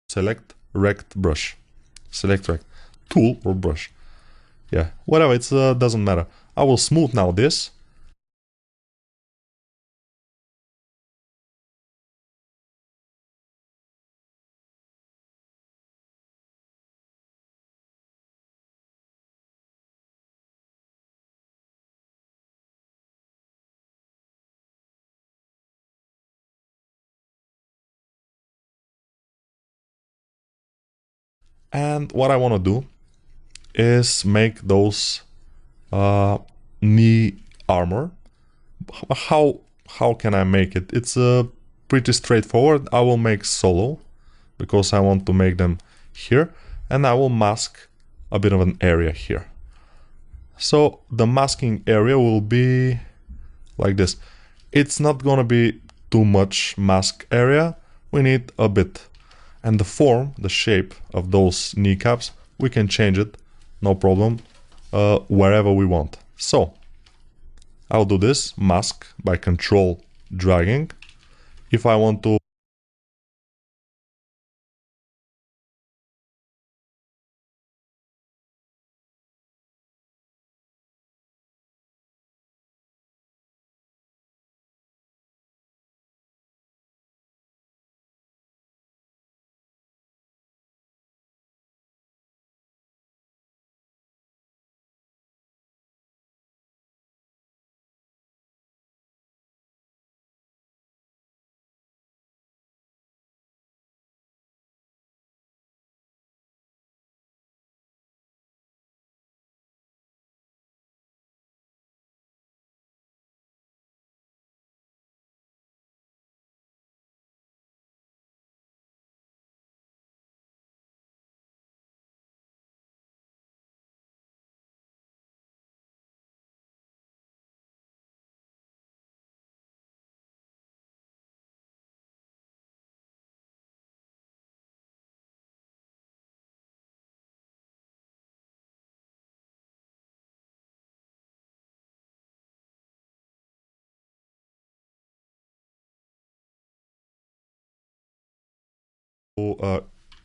select rect brush, select rect tool or brush, yeah, whatever, it doesn't matter. I will smooth now this. And what I want to do is make those knee armor. How can I make it? It's pretty straightforward. I will make solo because I want to make them here, and I will mask a bit of an area here. So the masking area will be like this. It's not gonna be too much mask area, we need a bit. And the form, the shape of those kneecaps, we can change it, no problem, wherever we want. So I'll do this mask by control dragging. If I want to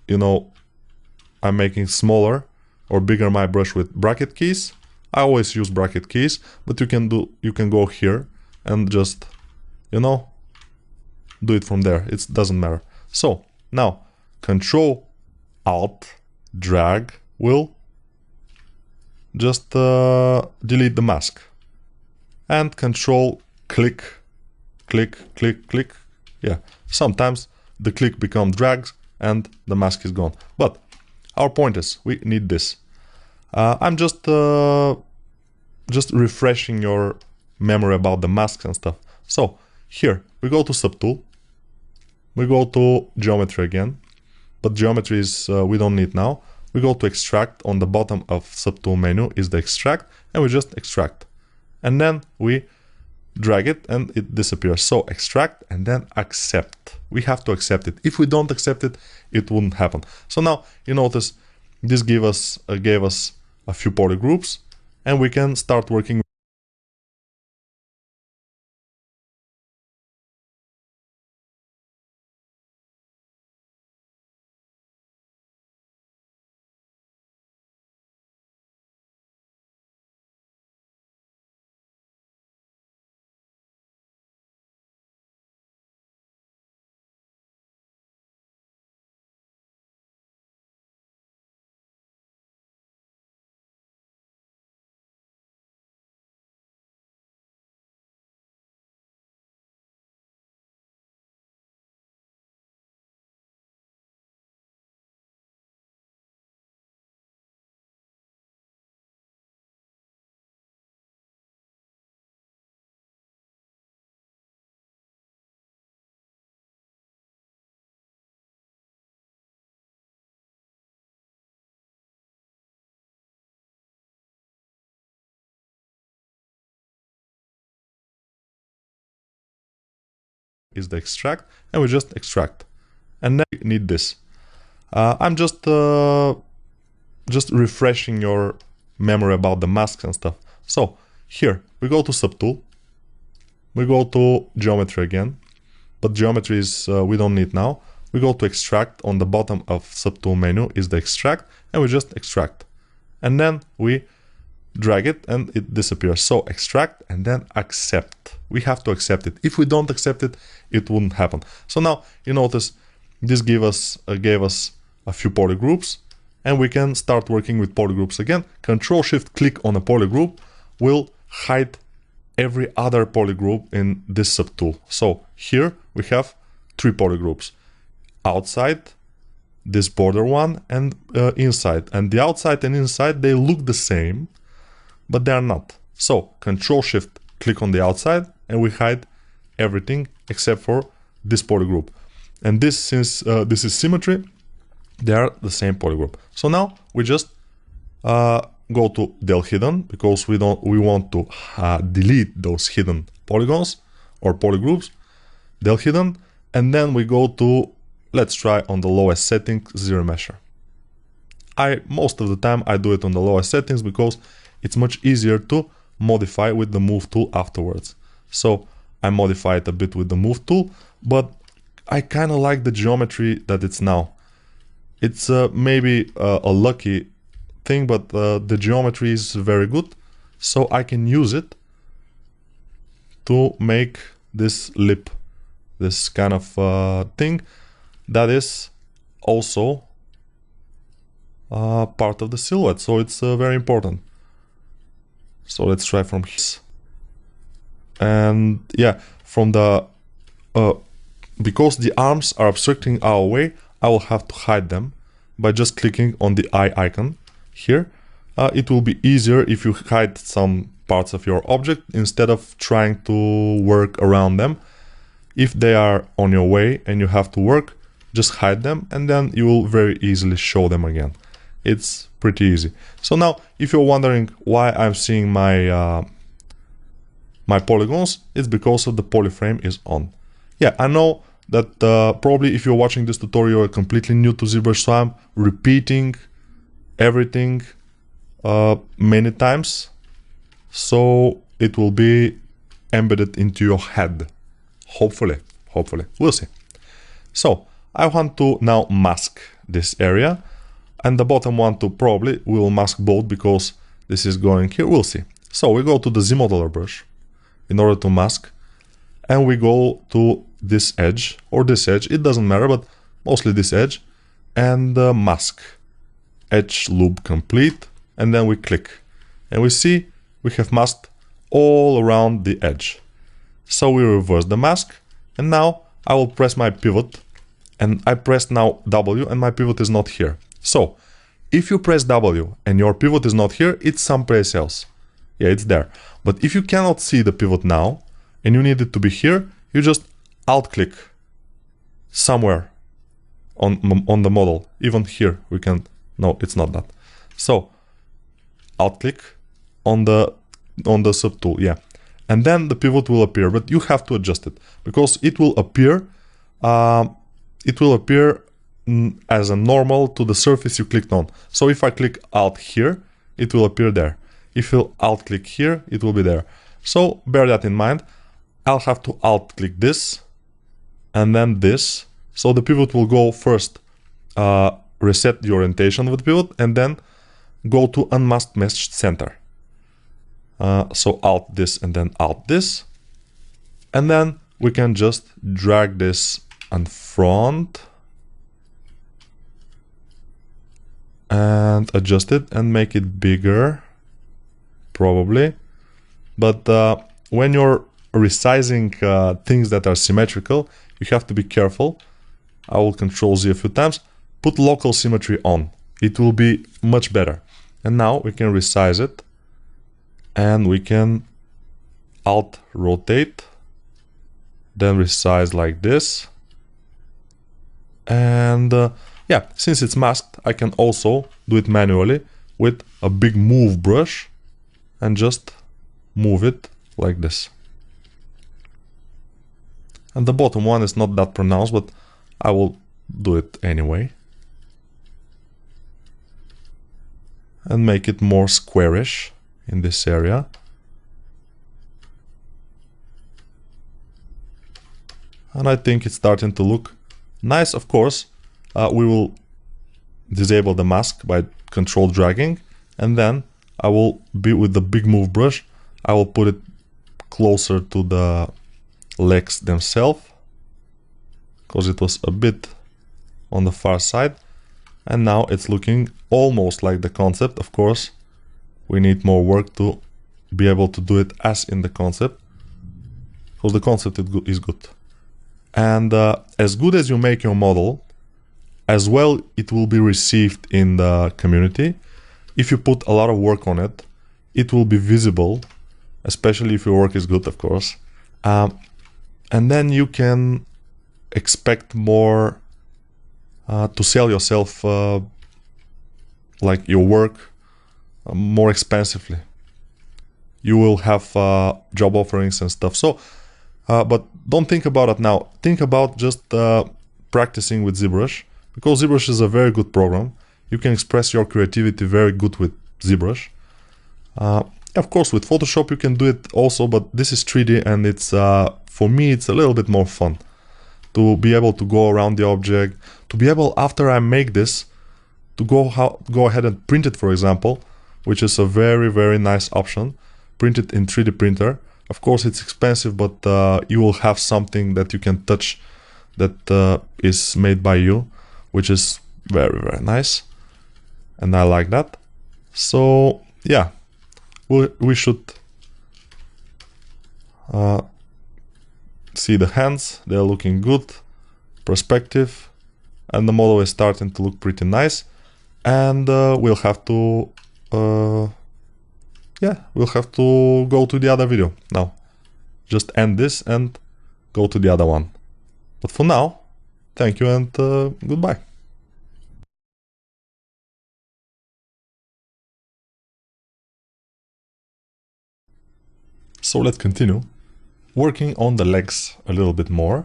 you know, I'm making smaller or bigger my brush with bracket keys. I always use bracket keys, but you can go here and just, you know, do it from there. It doesn't matter. So now Control Alt drag will just delete the mask, and Control click, click, click, click. Yeah, sometimes the click becomes drags and the mask is gone. But our point is we need this. I'm just refreshing your memory about the masks and stuff. So here we go to Subtool, we go to Geometry again, but Geometry is we don't need now. We go to Extract. On the bottom of Subtool menu is the Extract, and we just extract, and then we drag it and it disappears. So Extract and then Accept. We have to accept it. If we don't accept it, it wouldn't happen. So now you notice this gave us a few poly groups, and we can start working is the Extract, and we just extract, and then we need this. I'm just refreshing your memory about the masks and stuff. So here we go to Subtool, we go to Geometry again, but Geometry is we don't need now. we go to extract. On the bottom of subtool menu is the extract, and we just extract. And then we drag it and it disappears. So extract and then accept. We have to accept it. If we don't accept it, it wouldn't happen. So now you notice this gave us a few polygroups, and we can start working with polygroups again. Control-Shift-Click on a polygroup will hide every other polygroup in this subtool. So here we have 3 polygroups: outside, this border one, and inside. And the outside and inside, they look the same, but they are not. So Control-Shift-Click on the outside, and we hide everything except for this polygroup. And this, since this is symmetry, they are the same polygroup. So now we just go to del hidden, because we want to delete those hidden polygons or polygroups. Del hidden, and then we go to, let's try on the lowest setting, ZRemesher. Most of the time I do it on the lowest settings because it's much easier to modify with the move tool afterwards. So I modify it a bit with the move tool, but I kind of like the geometry that it's now. It's maybe a lucky thing, but the geometry is very good, so I can use it to make this lip, this kind of thing that is also part of the silhouette. So it's very important. So let's try from here. And yeah, from the because the arms are obstructing our way, I will have to hide them by just clicking on the eye icon here. It will be easier if you hide some parts of your object instead of trying to work around them. If they are on your way and you have to work, just hide them, and then you will very easily show them again. It's pretty easy. So now, if you're wondering why I'm seeing my my polygons, it's because of the polyframe is on. Yeah, I know that probably if you're watching this tutorial, you're completely new to ZBrush, so I'm repeating everything many times, so it will be embedded into your head. Hopefully, we'll see. So I want to now mask this area, and the bottom one too probably will mask both because this is going here. We'll see. So we go to the Z modeler brush in order to mask, and we go to this edge or this edge, it doesn't matter, but mostly this edge, and mask edge loop complete, and then we click, and we see we have masked all around the edge. So we reverse the mask, and now I will press my pivot, and I press now W, and my pivot is not here. So if you press W and your pivot is not here, it's someplace else. Yeah, it's there. But if you cannot see the pivot now and you need it to be here, you just alt click somewhere on the model. Even here we can, no, it's not that. So alt click on the subtool, yeah, and then the pivot will appear, but you have to adjust it because it will appear as a normal to the surface you clicked on. So if I click alt here, it will appear there. If you alt click here, it will be there. So bear that in mind. I'll have to alt click this and then this. So the pivot will go first, reset the orientation of the pivot, and then go to unmasked mesh center. So alt this and then alt this. And then we can just drag this in front and adjust it and make it bigger, probably. But when you're resizing things that are symmetrical, you have to be careful. I will Control Z a few times. Put local symmetry on. It will be much better. And now we can resize it, and we can alt rotate, then resize like this. And yeah, since it's masked, I can also do it manually with a big move brush and just move it like this. And the bottom one is not that pronounced, but I will do it anyway. And make it more squarish in this area. And I think it's starting to look Nice, of course. We will disable the mask by control dragging, and then I will be with the big move brush. I will put it closer to the legs themselves, because it was a bit on the far side, and now it's looking almost like the concept. Of course, we need more work to be able to do it as in the concept, because the concept is good. And as good as you make your model, as well it will be received in the community. If you put a lot of work on it, it will be visible, especially if your work is good, of course. And then you can expect more to sell yourself, like your work, more expensively. You will have job offerings and stuff. So, but don't think about it now. Think about just practicing with ZBrush, because ZBrush is a very good program. You can express your creativity very good with ZBrush. Of course, with Photoshop you can do it also, but this is 3D, and it's for me it's a little bit more fun to be able to go around the object, to be able, after I make this, to go ahead and print it, for example, which is a very nice option. Print it in 3D printer. Of course it's expensive, but you will have something that you can touch that is made by you, which is very nice, and I like that. So yeah, we should see the hands. They're looking good, perspective, and the model is starting to look pretty nice. And we'll have to go to the other video now. Just end this and go to the other one. But for now, thank you and goodbye. So let's continue working on the legs a little bit more,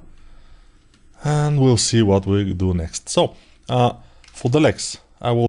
and we'll see what we do next. So for the legs, I will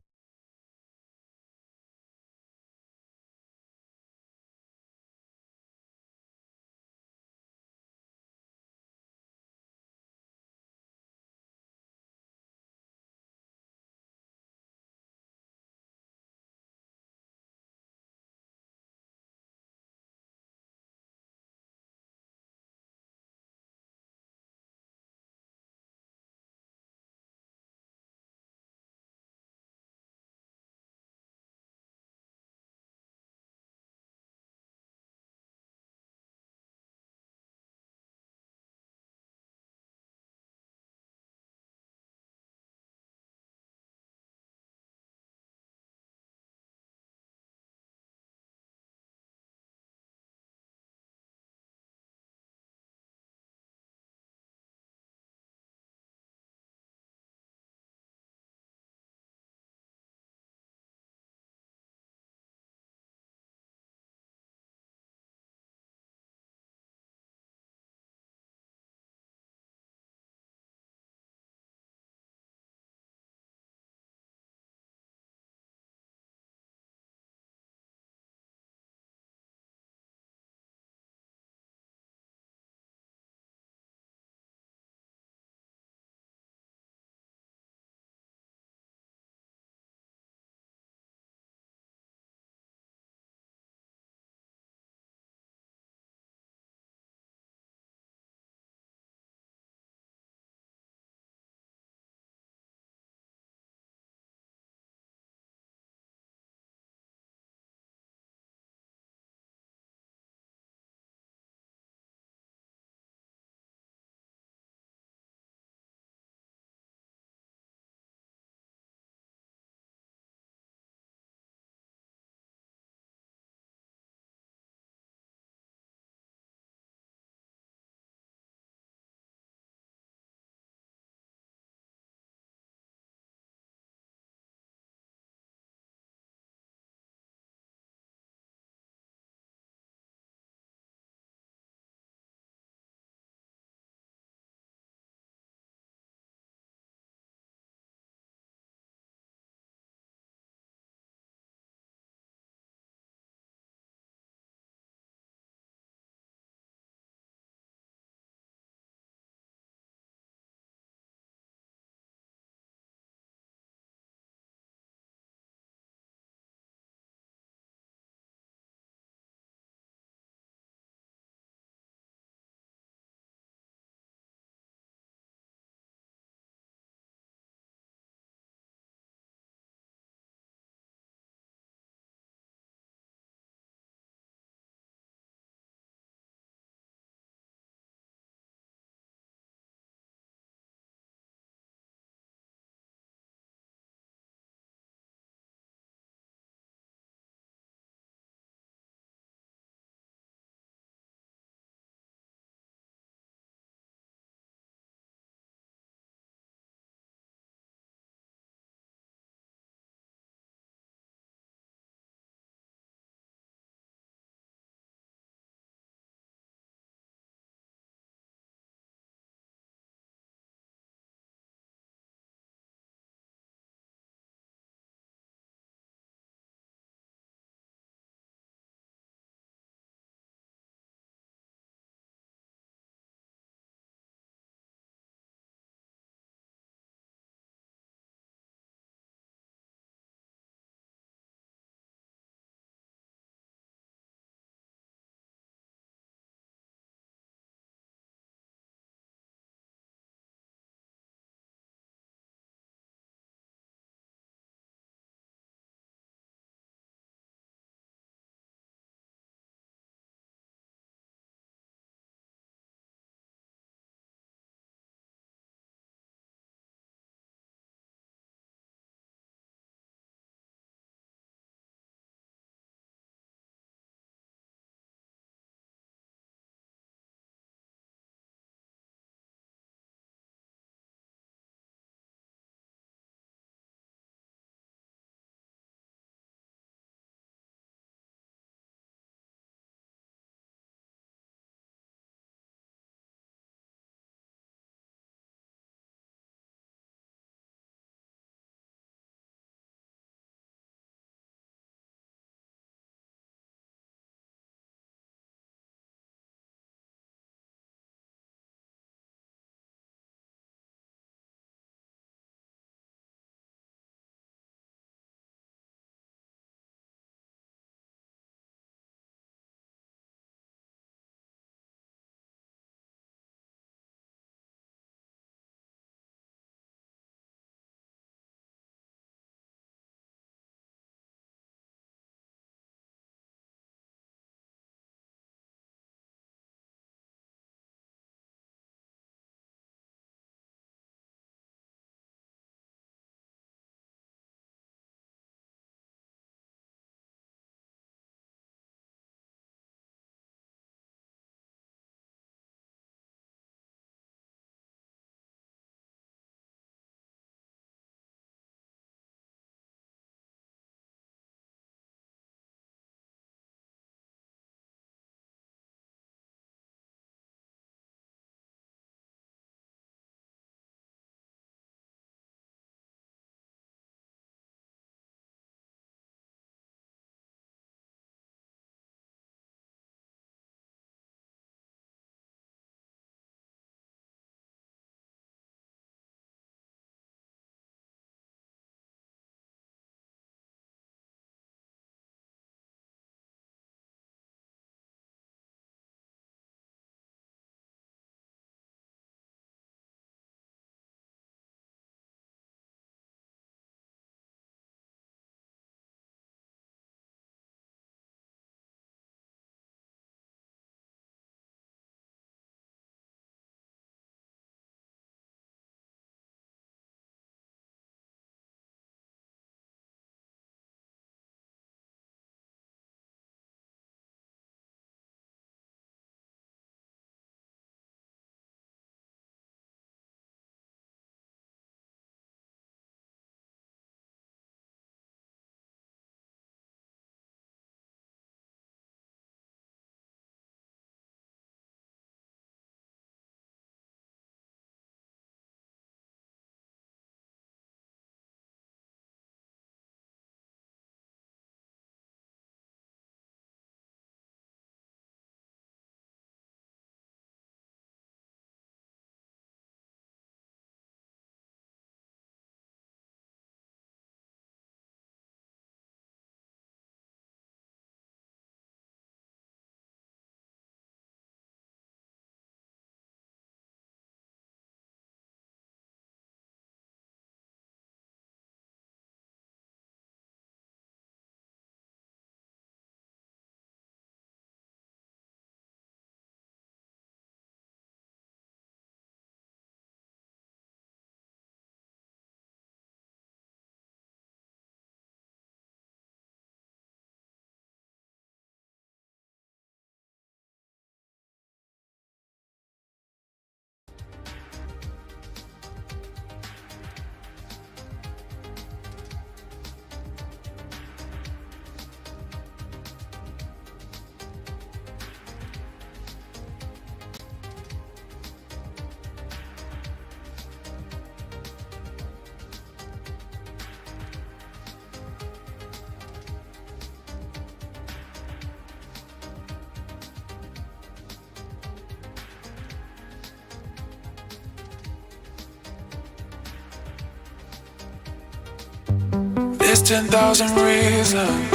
There's 10,000 reasons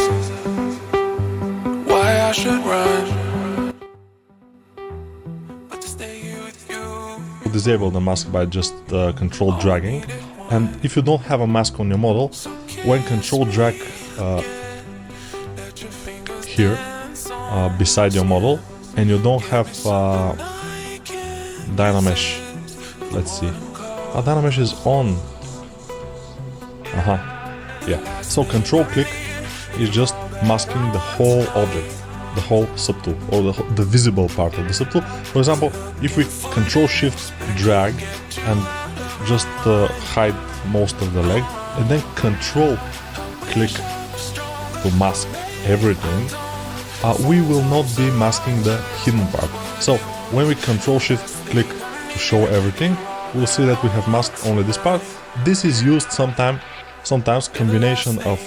why I should run, but to stay here with you. Disable the mask by just control dragging, and if you don't have a mask on your model, when control drag here beside your model and you don't have Dynamesh, let's see, Dynamesh is on, yeah, so control click is just masking the whole object, the whole subtool, or the visible part of the subtool. For example, if we control shift drag and just hide most of the leg, and then control click to mask everything, we will not be masking the hidden part. So when we control shift click to show everything, we'll see that we have masked only this part. This is used sometimes combination of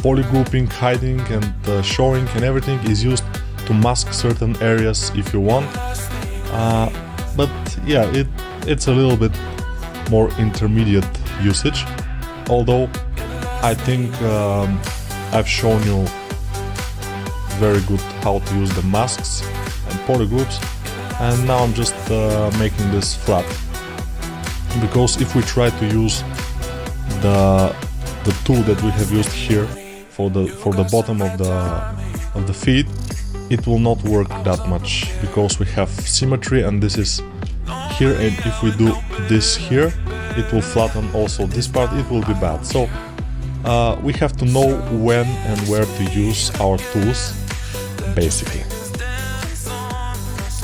polygrouping, hiding and showing and everything is used to mask certain areas if you want, but yeah, it's a little bit more intermediate usage, although I think I've shown you very good how to use the masks and polygroups, and now I'm just making this flat, because if we try to use the tool that we have used here for the bottom of the feet, it will not work that much, because we have symmetry and this is here, and if we do this here, it will flatten also this part, it will be bad. So we have to know when and where to use our tools, basically,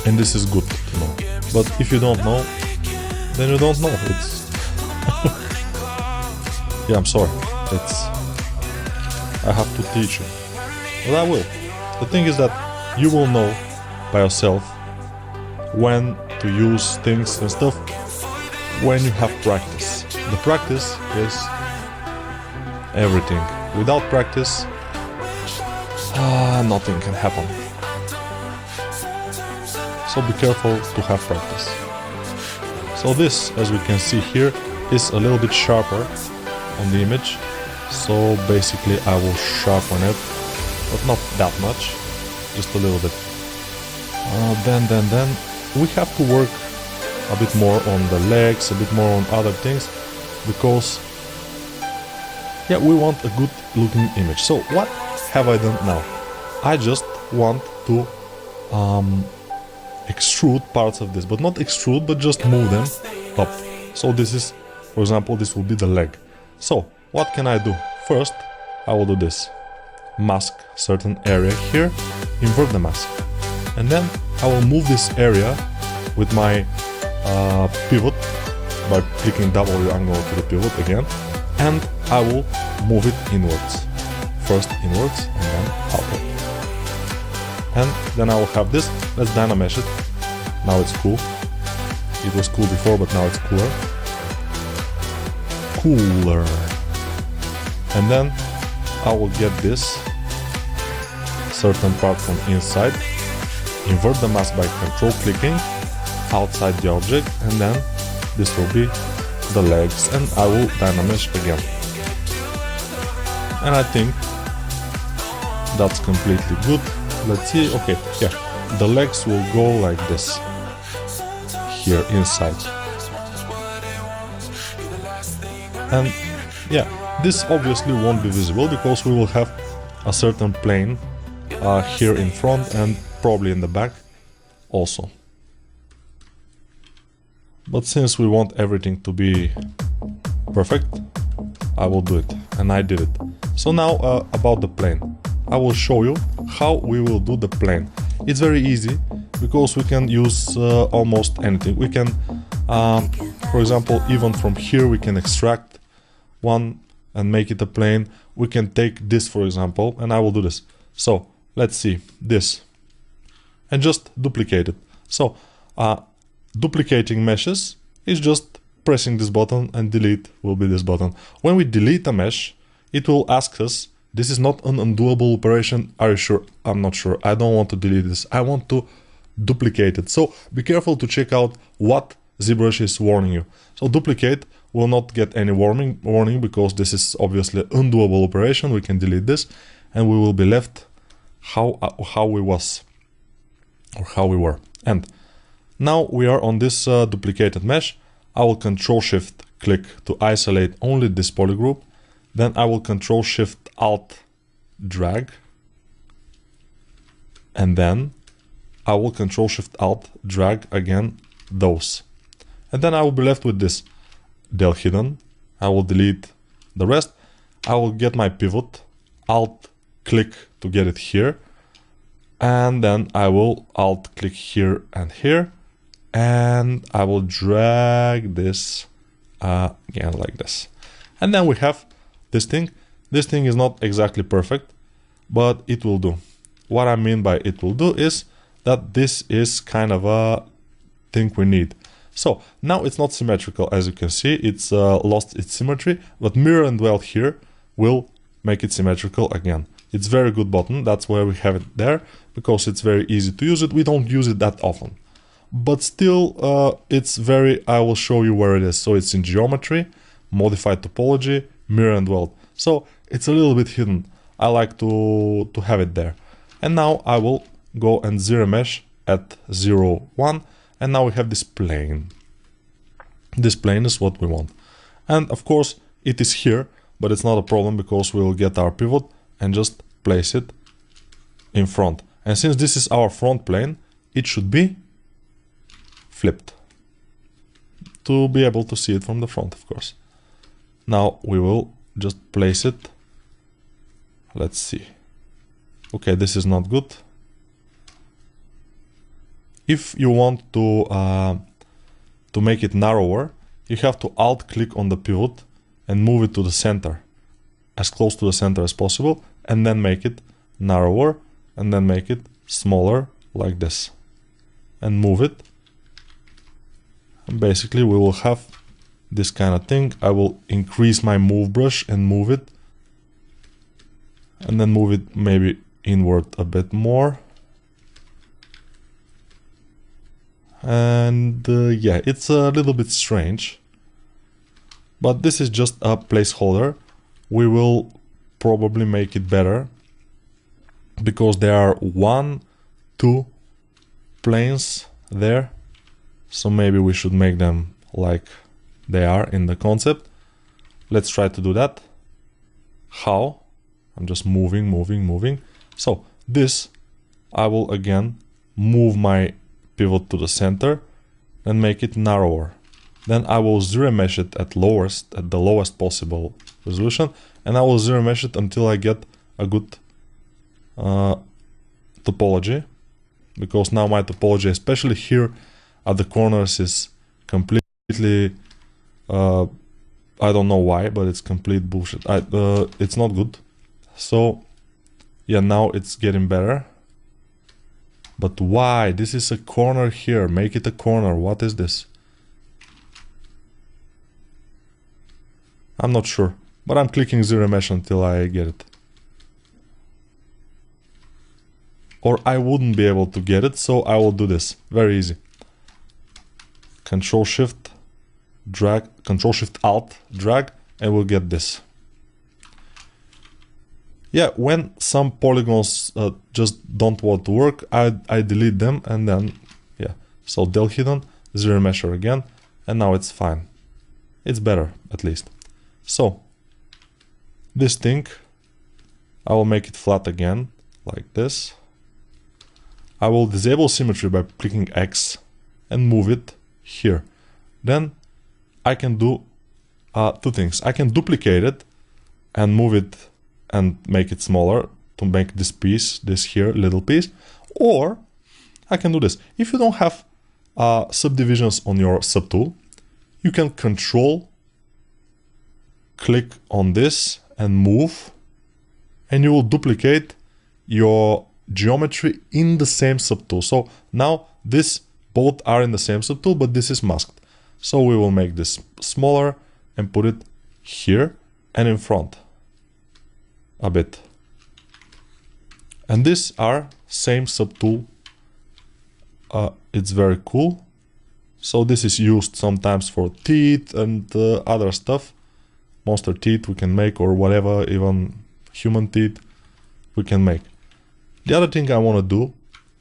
and this is good to know. But if you don't know, then you don't know. It's yeah, I'm sorry, I have to teach you, but I will. The thing is that you will know by yourself when to use things and stuff when you have practice. The practice is everything. Without practice, nothing can happen. So be careful to have practice. So this, as we can see here, is a little bit sharper on the image. So basically I will sharpen it, but not that much, just a little bit. Then we have to work a bit more on the legs, a bit more on other things, because yeah, we want a good looking image. So what have I done now? I just want to extrude parts of this, but not extrude, but just move them up. So this is, for example, this will be the leg. So what can I do? First, I will do this. Mask certain area here, invert the mask. And then I will move this area with my pivot. By clicking W, I'm going to the pivot again. And I will move it inwards. First inwards and then outward. And then I will have this. Let's Dynamesh it. Now it's cool. It was cool before, but now it's cooler. And then I will get this certain part from inside, invert the mask by control clicking outside the object, and then this will be the legs, and I will Dynamesh again. And I think that's completely good. Let's see. Okay, yeah, the legs will go like this here inside. And yeah, this obviously won't be visible because we will have a certain plane here in front and probably in the back also. But since we want everything to be perfect, I will do it, and I did it. So now about the plane. I will show you how we will do the plane. It's very easy because we can use almost anything. We can, for example, even from here we can extract one and make it a plane. We can take this, for example, and I will do this. So let's see this and just duplicate it. So duplicating meshes is just pressing this button, and delete will be this button. When we delete a mesh, it will ask us, this is not an undoable operation. Are you sure? I'm not sure. I don't want to delete this. I want to duplicate it. So be careful to check out what ZBrush is warning you. So duplicate will not get any warning because this is obviously an undoable operation. We can delete this and we will be left how we was or how we were. And now we are on this duplicated mesh. I will Control-Shift click to isolate only this polygroup. Then I will Control-Shift-Alt drag. And then I will Control-Shift-Alt drag again those. And then I will be left with this del hidden. I will delete the rest. I will get my pivot, Alt click to get it here. And then I will Alt click here and here. And I will drag this again like this. And then we have this thing. This thing is not exactly perfect, but it will do. What I mean by it will do is that this is kind of a thing we need. So now it's not symmetrical, as you can see, it's lost its symmetry, but mirror and weld here will make it symmetrical again. It's very good button, that's why we have it there, because it's very easy to use it. We don't use it that often, but still it's very, I will show you where it is. So it's in geometry, modified topology, mirror and weld. So it's a little bit hidden. I like to have it there. And now I will go and zero mesh at 0, 1. And now we have this plane. This plane is what we want. And of course it is here, but it's not a problem because we will get our pivot and just place it in front. And since this is our front plane, it should be flipped to be able to see it from the front, of course. Now we will just place it. Let's see. Okay, this is not good. If you want to make it narrower, you have to Alt click on the pivot and move it to the center, as close to the center as possible, and then make it narrower, and then make it smaller like this, and move it. And basically we will have this kind of thing. I will increase my move brush and move it, and then move it maybe inward a bit more. And yeah, it's a little bit strange, but this is just a placeholder. We will probably make it better because there are 1, 2 planes there, so maybe we should make them like they are in the concept. Let's try to do that. How? I'm just moving. So this, I will again move my pivot to the center and make it narrower. Then I will zero mesh it at the lowest possible resolution, and I will zero mesh it until I get a good topology, because now my topology, especially here at the corners, is completely I don't know why, but it's complete bullshit. It's not good. So yeah, now it's getting better. But why? This is a corner here. Make it a corner. What is this? I'm not sure. But I'm clicking zero mesh until I get it. Or I wouldn't be able to get it, so I will do this. Very easy. Control Shift, drag, Control Shift Alt, drag, and we'll get this. Yeah, when some polygons just don't want to work, I delete them, and then, yeah. So del hidden, zero mesher again, and now it's fine. It's better, at least. So, this thing, I will make it flat again, like this. I will disable symmetry by clicking X and move it here. Then I can do two things. I can duplicate it and move it and make it smaller to make this piece, this here little piece, or I can do this. If you don't have subdivisions on your subtool, you can control click on this and move, and you will duplicate your geometry in the same subtool. So now this both are in the same subtool, but this is masked. So we will make this smaller and put it here and in front a bit. And these are same subtool. It's very cool. So this is used sometimes for teeth and other stuff. Monster teeth we can make, or whatever, even human teeth we can make. The other thing I want to do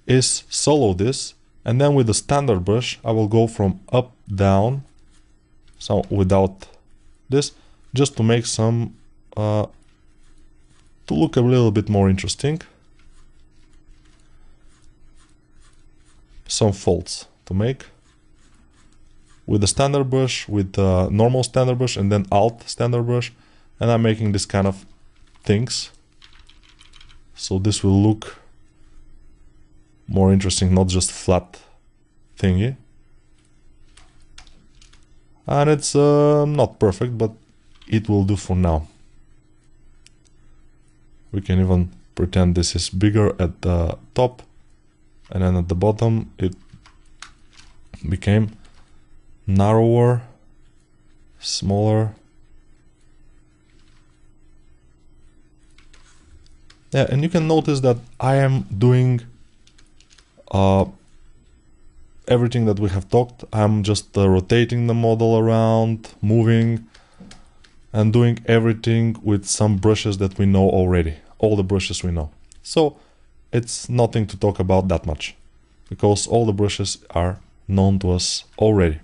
is solo this, and then with the standard brush I will go from up down, so without this, just to make some to look a little bit more interesting, some folds to make with the standard brush, with the normal standard brush, and then alt standard brush, and I'm making this kind of things, so this will look more interesting, not just flat thingy. And it's not perfect, but it will do for now. We can even pretend this is bigger at the top, and then at the bottom it became narrower, smaller. Yeah, and you can notice that I am doing everything that we have talked. I'm just rotating the model around, moving, and doing everything with some brushes that we know already. All the brushes we know. So it's nothing to talk about that much, because all the brushes are known to us already.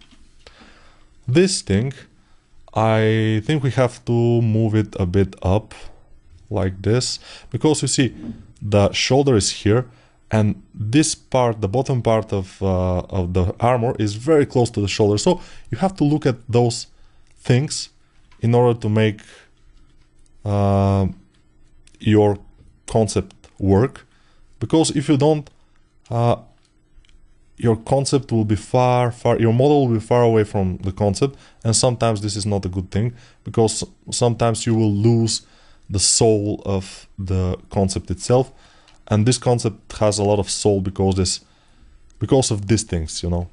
This thing, I think we have to move it a bit up, like this, because you see the shoulder is here, and this part, the bottom part of the armor is very close to the shoulder. So you have to look at those things in order to make your concept work, because if you don't, your concept will be your model will be far away from the concept, and sometimes this is not a good thing, because sometimes you will lose the soul of the concept itself, and this concept has a lot of soul because of these things, you know.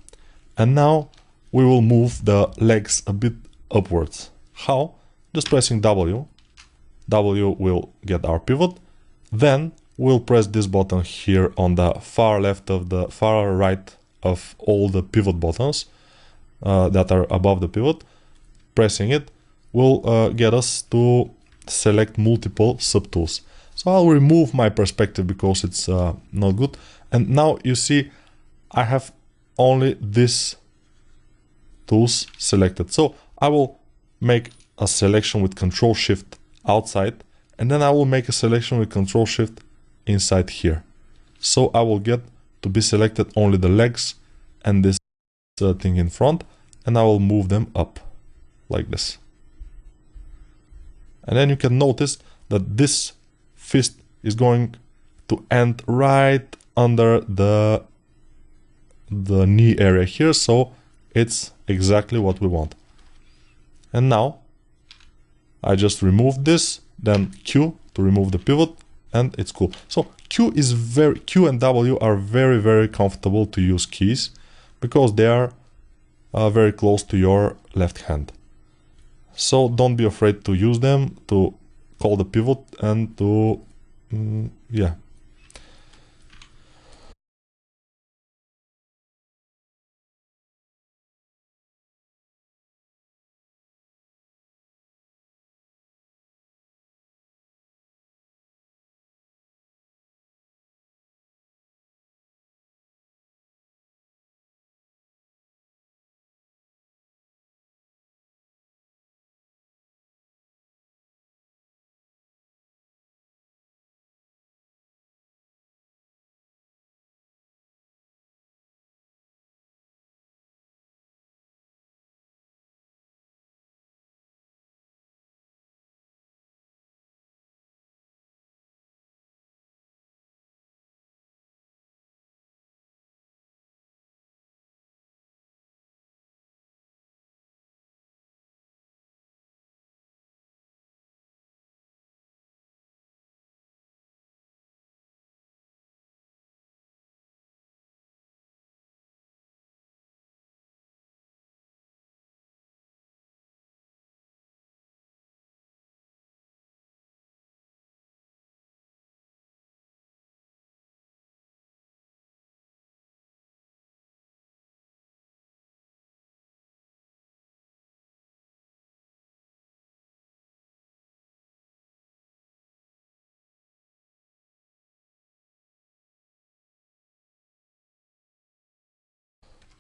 And now we will move the legs a bit upwards. How? Just pressing W. W will get our pivot. Then we'll press this button here on the far right of all the pivot buttons that are above the pivot. Pressing it will get us to select multiple subtools. So I'll remove my perspective because it's not good. And now you see I have only these tools selected. So I will make a selection with Control Shift outside, and then I will make a selection with Control Shift inside here. So I will get to be selected only the legs and this thing in front, and I will move them up like this. And then you can notice that this fist is going to end right under the knee area here, so it's exactly what we want. And now I just removed this, then Q to remove the pivot, and it's cool. So Q and W are very, very comfortable to use keys, because they are very close to your left hand. So don't be afraid to use them to call the pivot and to yeah,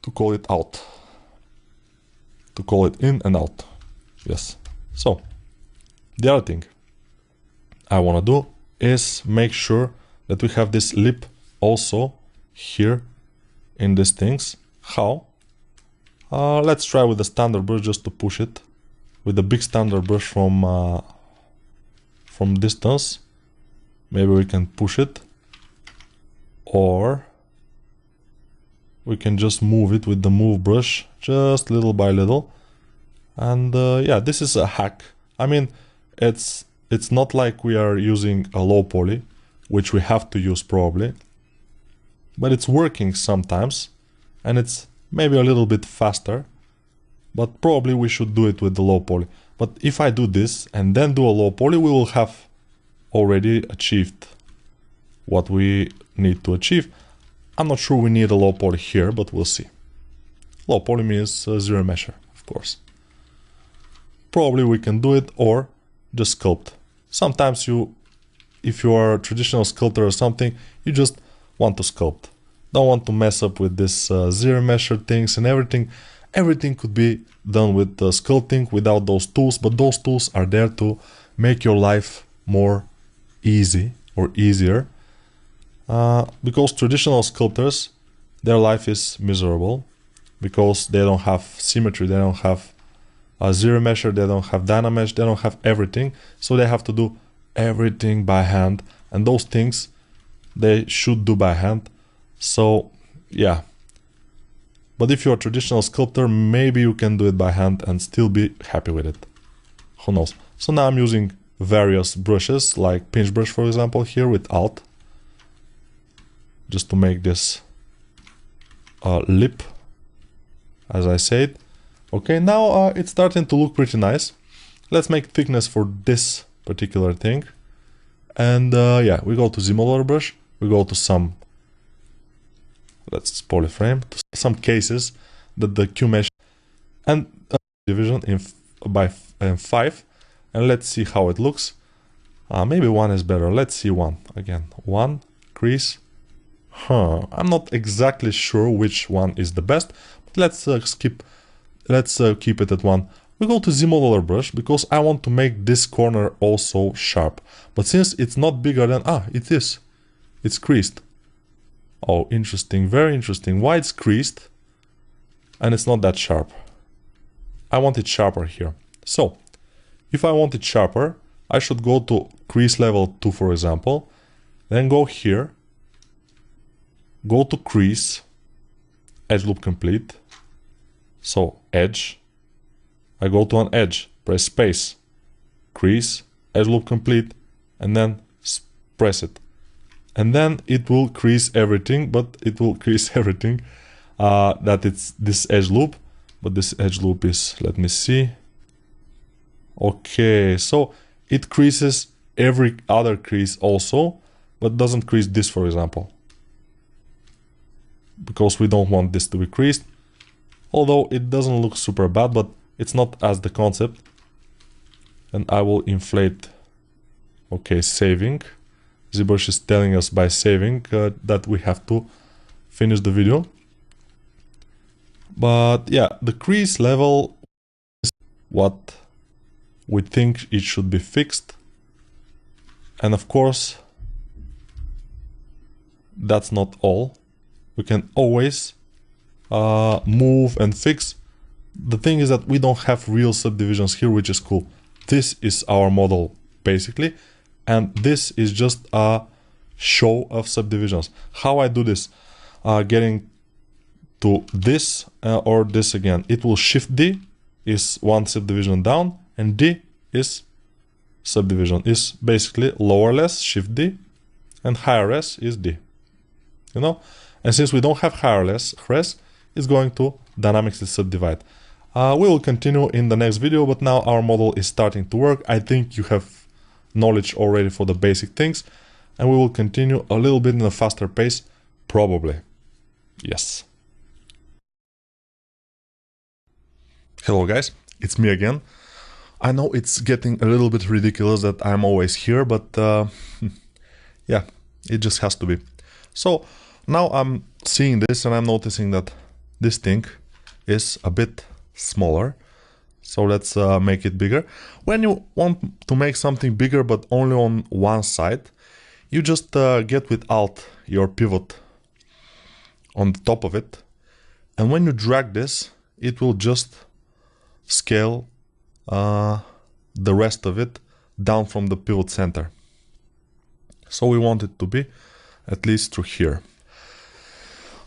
to call it out, to call it in and out. Yes. So the other thing I want to do is make sure that we have this lip also here in these things. How? Let's try with the standard brush just to push it. With the big standard brush from distance, maybe we can push it, or we can just move it with the move brush, just little by little. And yeah, this is a hack. I mean, it's not like we are using a low poly, which we have to use probably, but it's working sometimes, and it's maybe a little bit faster, but probably we should do it with the low poly. But if I do this and then do a low poly, we will have already achieved what we need to achieve. I'm not sure we need a low poly here, but we'll see. Low poly means zero mesher, of course. Probably we can do it or just sculpt. Sometimes if you are a traditional sculptor or something, you just want to sculpt. Don't want to mess up with this zero mesher things and everything. Everything could be done with sculpting without those tools, but those tools are there to make your life more easy or easier. Because traditional sculptors, their life is miserable because they don't have symmetry, they don't have a zero mesher, they don't have dynamesh, they don't have everything, so they have to do everything by hand, and those things they should do by hand. So yeah, but if you're a traditional sculptor, maybe you can do it by hand and still be happy with it. Who knows? So now I'm using various brushes, like pinch brush for example here with Alt, just to make this lip, as I said. Okay, now it's starting to look pretty nice. Let's make thickness for this particular thing. And yeah, we go to ZBrush brush, we go to some, let's polyframe, to some cases that the Q mesh and division by 5, and let's see how it looks. Maybe 1 is better. Let's see 1 again. 1 crease. I'm not exactly sure which one is the best, but let's keep it at 1. We go to ZBrush brush because I want to make this corner also sharp. But since it's not bigger than, it is. It's creased. Oh, interesting, very interesting. Why it's creased and it's not that sharp? I want it sharper here. So, if I want it sharper, I should go to crease level 2, for example, then go here, go to crease, edge loop complete. So, edge, I go to an edge, press space, crease, edge loop complete, and then press it. And then it will crease everything, but it will crease everything that it's this edge loop. But this edge loop is, let me see. Okay, so it creases every other crease also, but doesn't crease this, for example. Because we don't want this to be creased. Although it doesn't look super bad, but it's not as the concept. And I will inflate. Okay, saving. ZBrush is telling us by saving that we have to finish the video. But yeah, the crease level is what we think it should be fixed. And of course, that's not all. We can always move and fix. The thing is that we don't have real subdivisions here, which is cool. This is our model basically, and this is just a show of subdivisions. How I do this? Getting to this or this again. It will shift D is one subdivision down, and D is subdivision, is basically lower less, shift D, and higher S is D. You know? And since we don't have higher less, res is going to dynamically subdivide. We will continue in the next video, but now our model is starting to work. I think you have knowledge already for the basic things, and we will continue a little bit in a faster pace, probably. Yes. Hello guys, it's me again. I know it's getting a little bit ridiculous that I'm always here, but yeah, it just has to be. So now I'm seeing this and I'm noticing that this thing is a bit smaller. So let's make it bigger. When you want to make something bigger but only on one side, you just get with Alt your pivot on the top of it, and when you drag this, it will just scale the rest of it down from the pivot center. So we want it to be at least through here.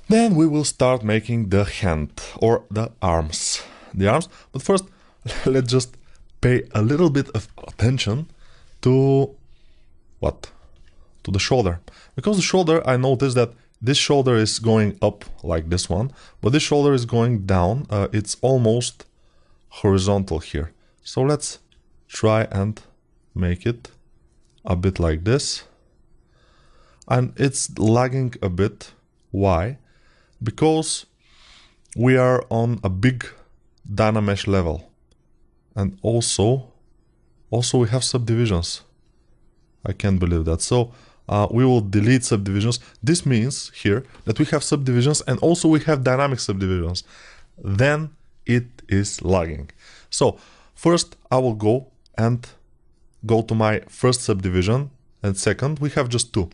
Then we will start making the hand or the arms. But first, let's just pay a little bit of attention to what? To the shoulder. Because the shoulder, I noticed that this shoulder is going up like this one, but this shoulder is going down. It's almost horizontal here. So let's try and make it a bit like this. And it's lagging a bit. Why? Because we are on a big Dynamesh level. And also we have subdivisions. I can't believe that. So we will delete subdivisions. This means here that we have subdivisions and also we have dynamic subdivisions. Then it is lagging. So first I will go to my first subdivision, and second we have just two.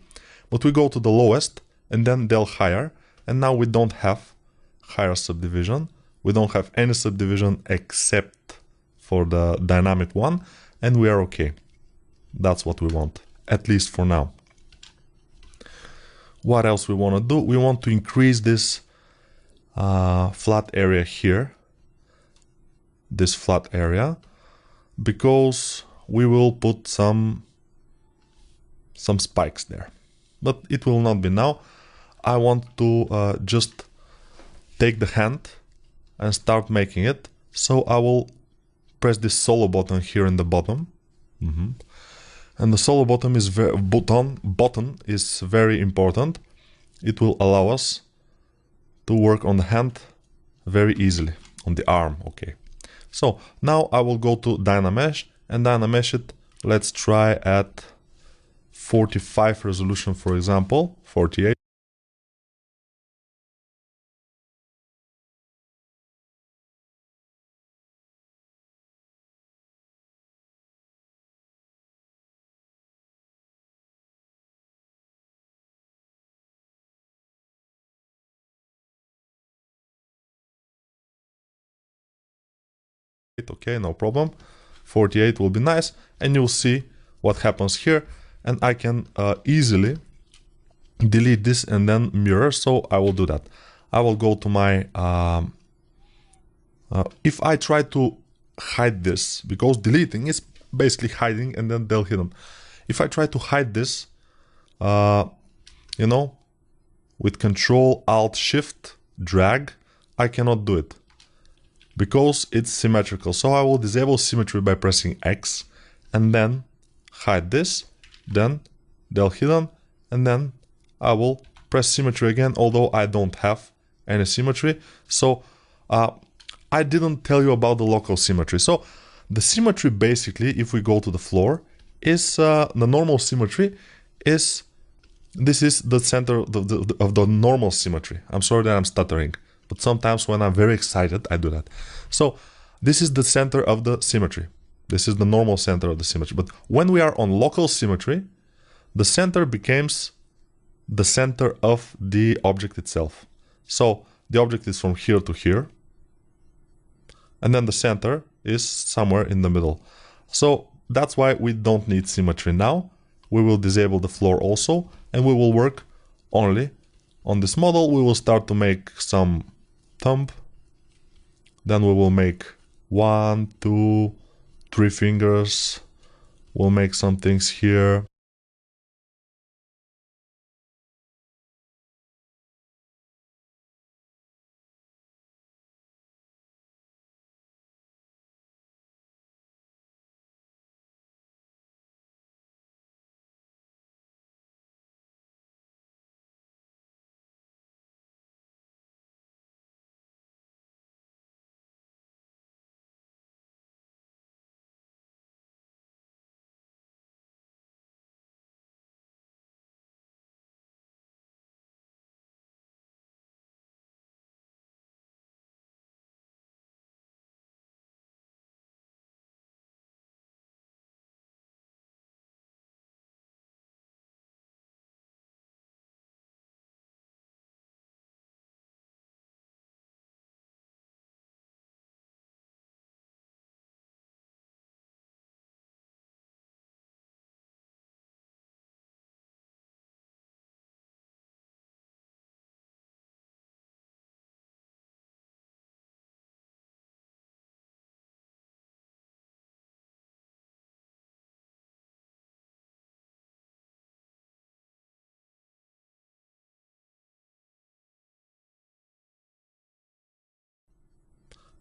But we go to the lowest and then del higher, and now we don't have higher subdivision. We don't have any subdivision except for the dynamic one, and we are okay. That's what we want, at least for now. What else we want to do? We want to increase this flat area here, this flat area, because we will put some spikes there. But it will not be now. I want to just take the hand and start making it. So I will press this solo button here in the bottom. And the solo button is button is very important. It will allow us to work on the hand very easily, on the arm. Okay. So now I will go to Dynamesh and Dynamesh it. Let's try at 45 resolution, for example, 48. Okay, no problem. 48 will be nice, and you'll see what happens here. And I can easily delete this and then mirror. So I will do that. I will go to my if I try to hide this, because deleting is basically hiding and then del hidden. If I try to hide this, you know, with Control Alt Shift drag, I cannot do it because it's symmetrical. So I will disable symmetry by pressing X and then hide this, then del hidden, and then I will press symmetry again, although I don't have any symmetry. So I didn't tell you about the local symmetry. So the symmetry basically, if we go to the floor, is the normal symmetry is, this is the center of the normal symmetry. I'm sorry that I'm stuttering, but sometimes when I'm very excited, I do that. So this is the center of the symmetry. This is the normal center of the symmetry. But when we are on local symmetry, the center becomes the center of the object itself. So the object is from here to here, and then the center is somewhere in the middle. So that's why we don't need symmetry now. We will disable the floor also, and we will work only on this model. We will start to make some thumb. Then we will make 1, 2, 3 fingers. We'll make some things here.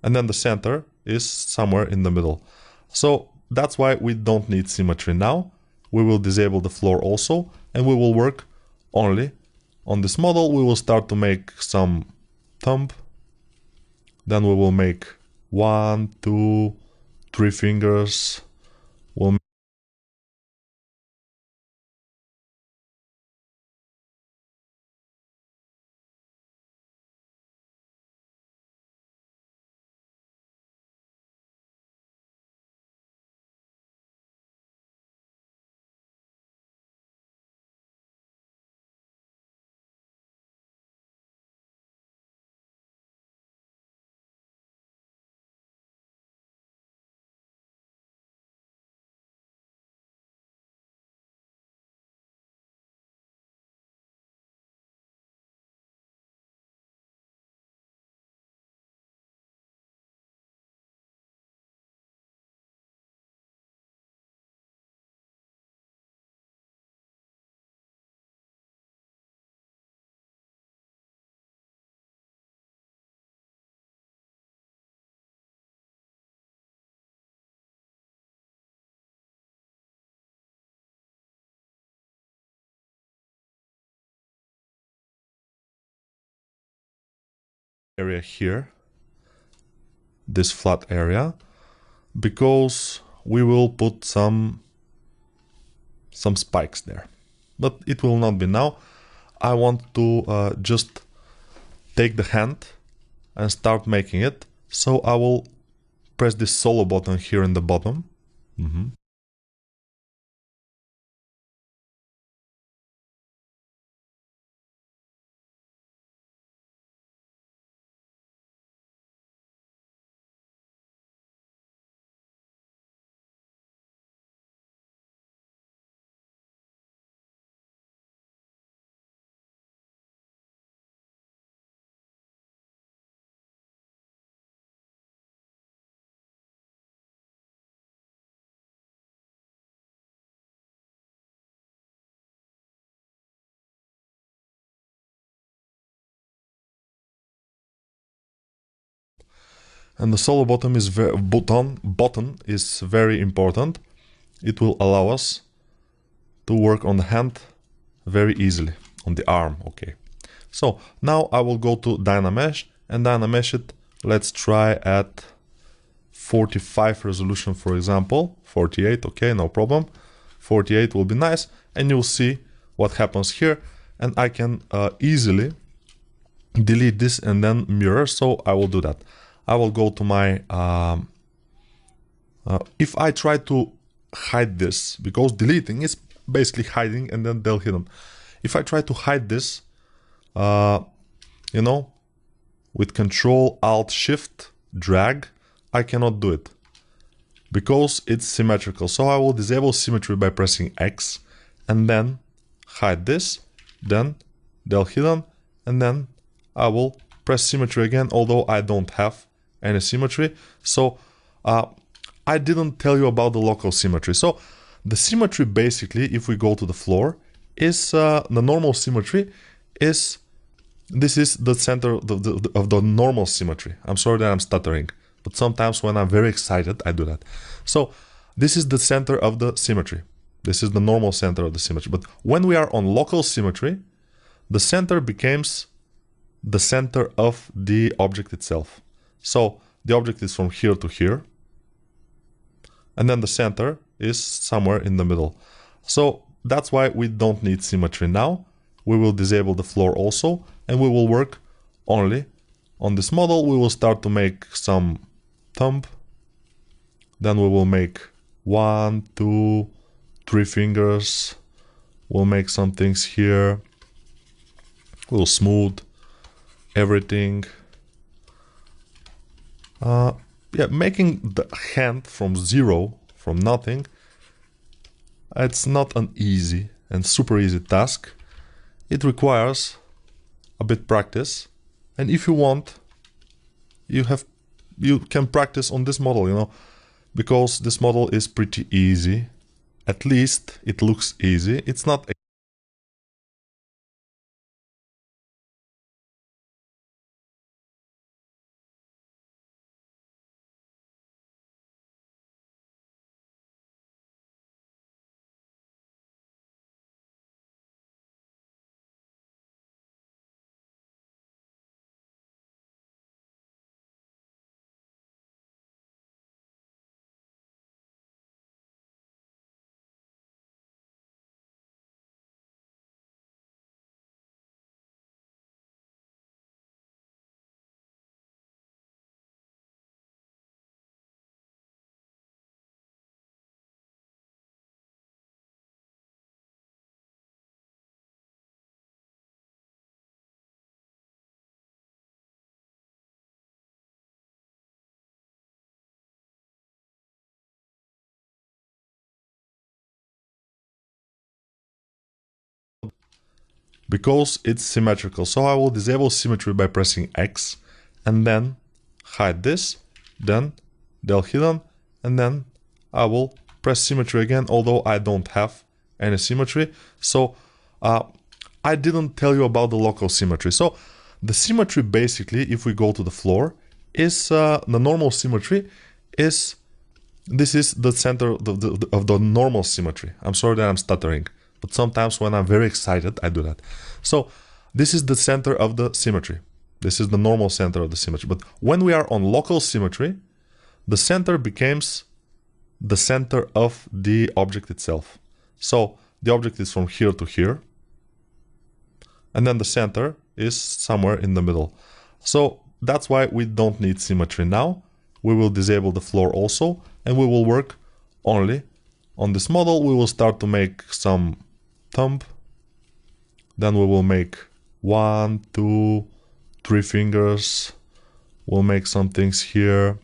and then the center is somewhere in the middle. So that's why we don't need symmetry now. We will disable the floor also, and we will work only on this model. We will start to make some thumb. Then we will make 1, 2, 3 fingers. We'll area here, this flat area, because we will put some spikes there, but it will not be now. I want to just take the hand and start making it. So I will press this solo button here in the bottom. And the solo button is very important. It will allow us to work on the hand very easily, on the arm. Okay. So now I will go to Dynamesh and Dynamesh it. Let's try at 45 resolution, for example. 48, okay, no problem. 48 will be nice, and you'll see what happens here. And I can easily delete this and then mirror. So I will do that. I will go to my, if I try to hide this, because deleting is basically hiding and then they'll hidden. If I try to hide this, you know, with Control Alt Shift drag, I cannot do it because it's symmetrical. So I will disable symmetry by pressing X and then hide this, then they'll hidden, and then I will press symmetry again, although I don't have any symmetry. So I didn't tell you about the local symmetry. So the symmetry basically, if we go to the floor, is the normal symmetry is, this is the center of the normal symmetry. I'm sorry that I'm stuttering, but sometimes when I'm very excited, I do that. So this is the center of the symmetry. This is the normal center of the symmetry. But when we are on local symmetry, the center becomes the center of the object itself. So the object is from here to here, and then the center is somewhere in the middle. So that's why we don't need symmetry now. We will disable the floor also, and we will work only on this model. We will start to make some thumb. Then we will make 1, 2, 3 fingers. We'll make some things here. We'll smooth everything. Yeah, making the hand from zero, from nothing, it's not an easy and super easy task. It requires a bit practice, and if you want, you can practice on this model, you know, because this model is pretty easy. At least it looks easy. It's not because it's symmetrical. So I will disable symmetry by pressing X and then hide this, then del hidden, and then I will press symmetry again, although I don't have any symmetry. So I didn't tell you about the local symmetry. So the symmetry basically, if we go to the floor, is the normal symmetry is, this is the center of the normal symmetry. I'm sorry that I'm stuttering, but sometimes when I'm very excited, I do that. So this is the center of the symmetry. This is the normal center of the symmetry. But when we are on local symmetry, the center becomes the center of the object itself. So the object is from here to here, and then the center is somewhere in the middle. So that's why we don't need symmetry now. We will disable the floor also, and we will work only on this model. We will start to make some thumb. Then we will make 1, 2, 3 fingers. We'll make some things here.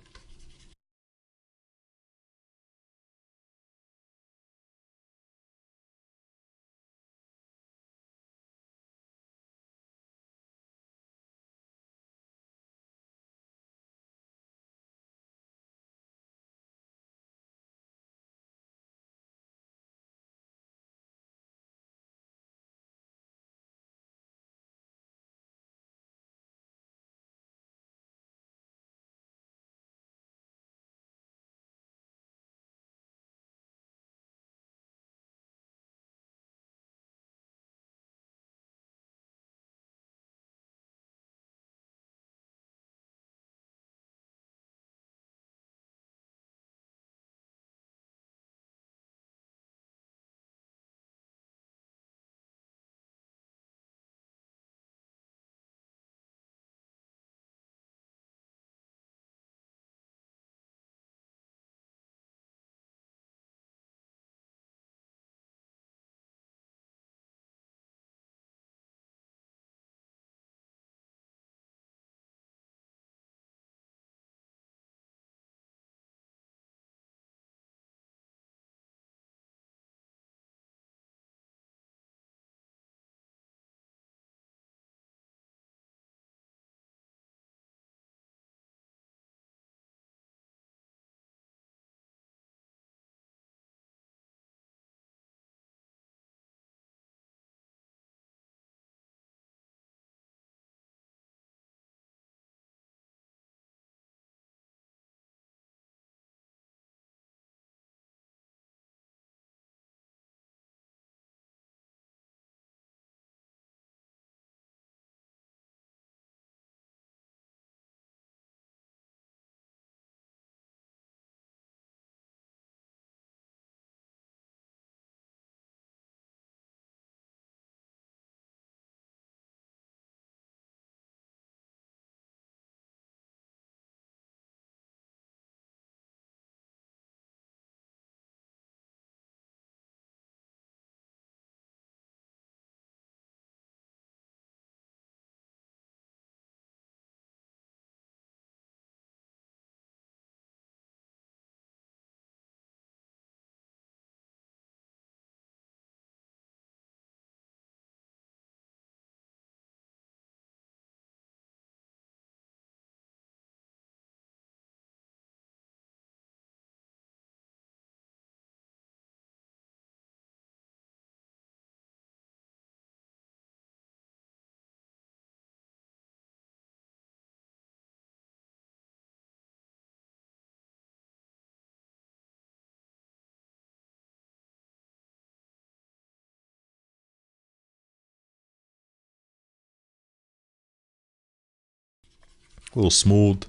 We'll smooth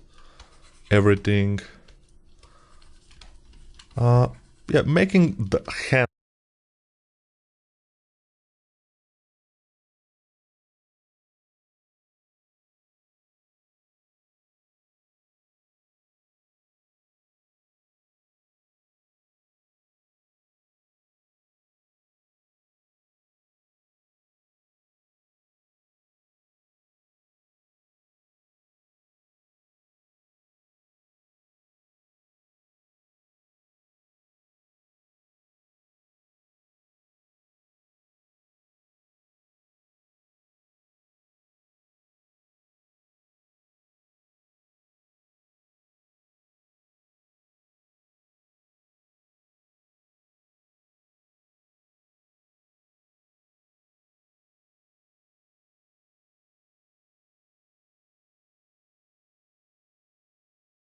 everything. Yeah, making the hand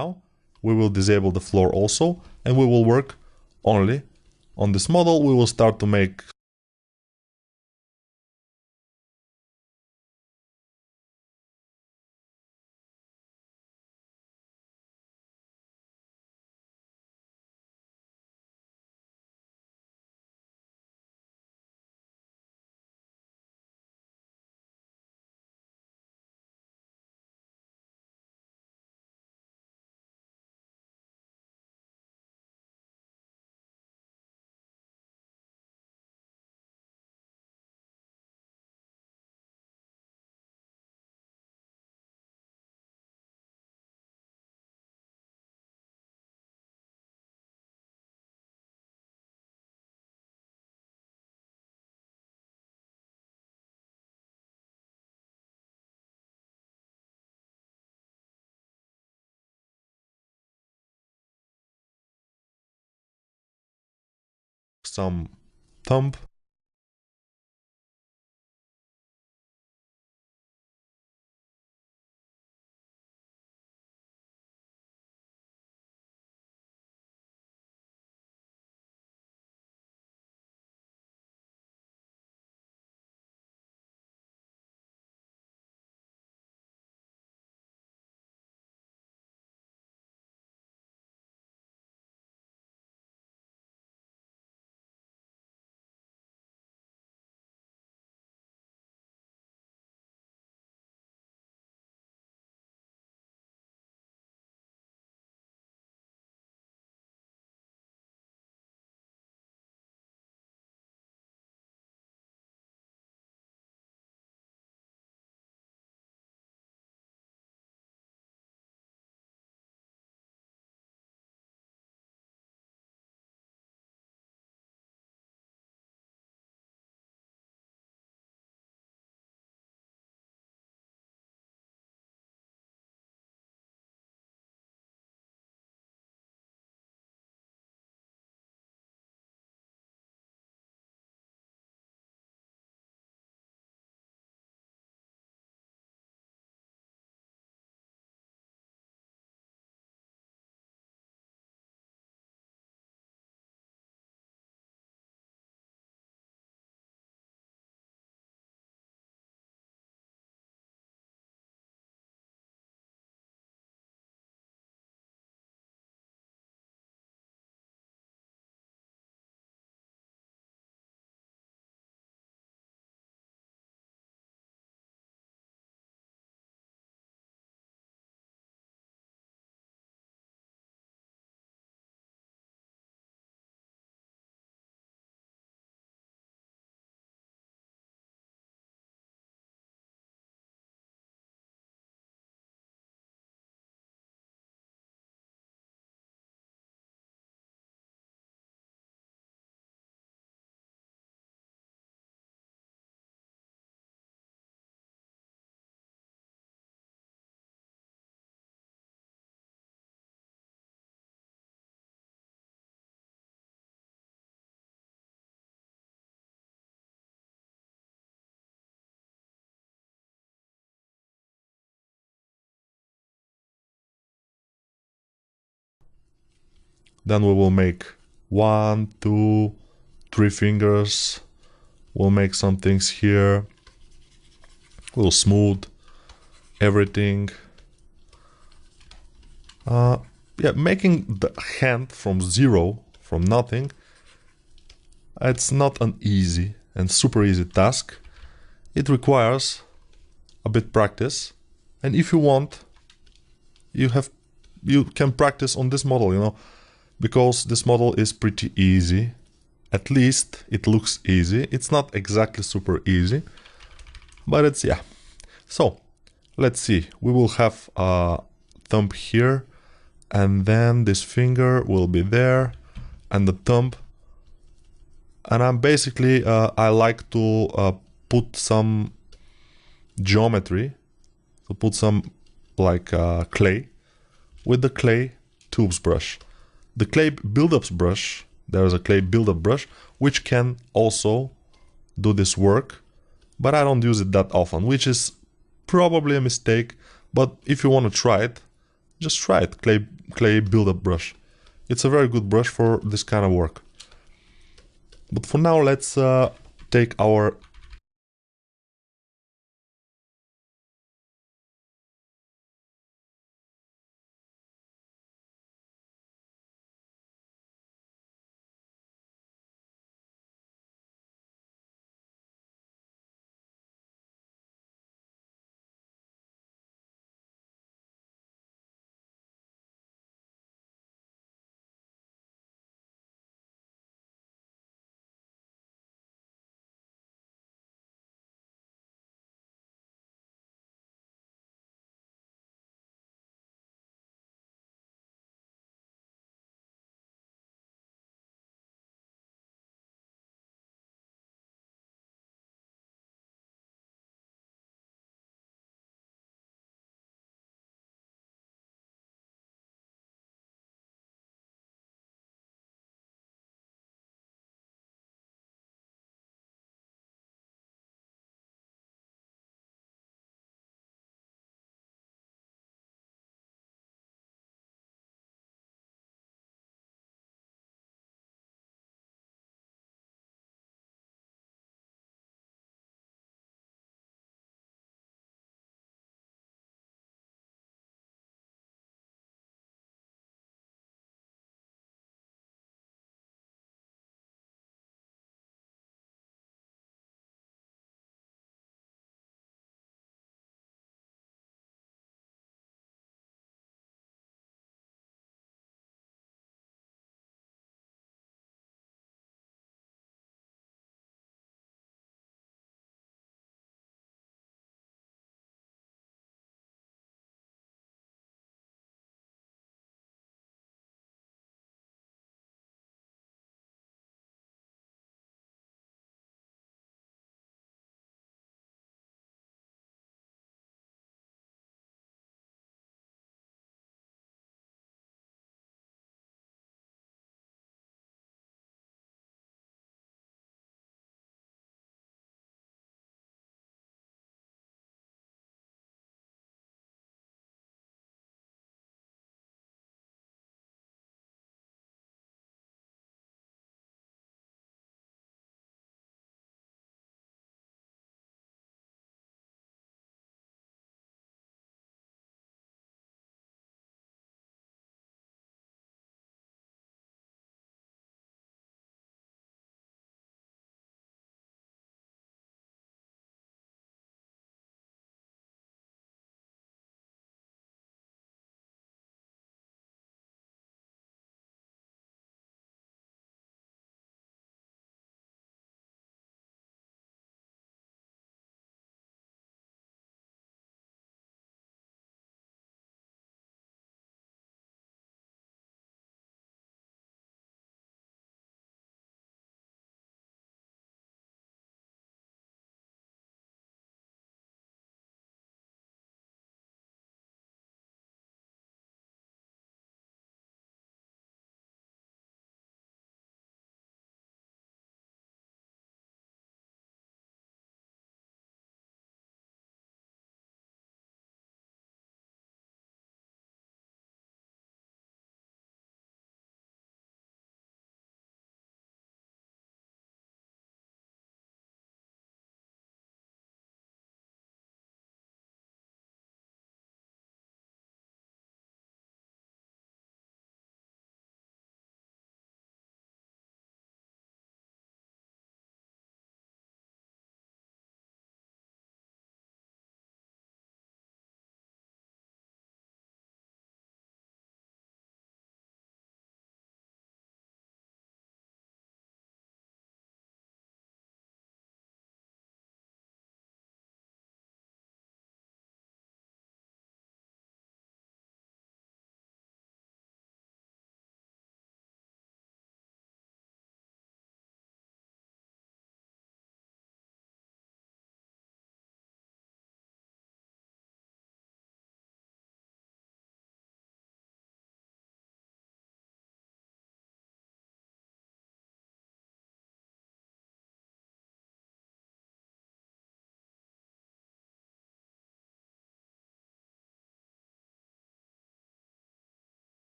Now we will disable the floor also, and we will work only on this model. We will start to make some thumb. Then we will make 1, 2, 3 fingers. We'll make some things here. We'll smooth everything. Yeah, making the hand from zero, from nothing, it's not an easy and super easy task. It requires a bit practice, and if you want, you can practice on this model, you know, because this model is pretty easy. At least it looks easy. It's not exactly super easy, but it's, yeah. So let's see, we will have a thumb here, and then this finger will be there, and the thumb. And I'm basically, I like to put some geometry, to put some like clay, with the clay tubes brush. The clay build-ups brush, there is a clay build-up brush, which can also do this work, but I don't use it that often, which is probably a mistake. But if you want to try it, just try it. Clay build-up brush. It's a very good brush for this kind of work. But for now, let's take our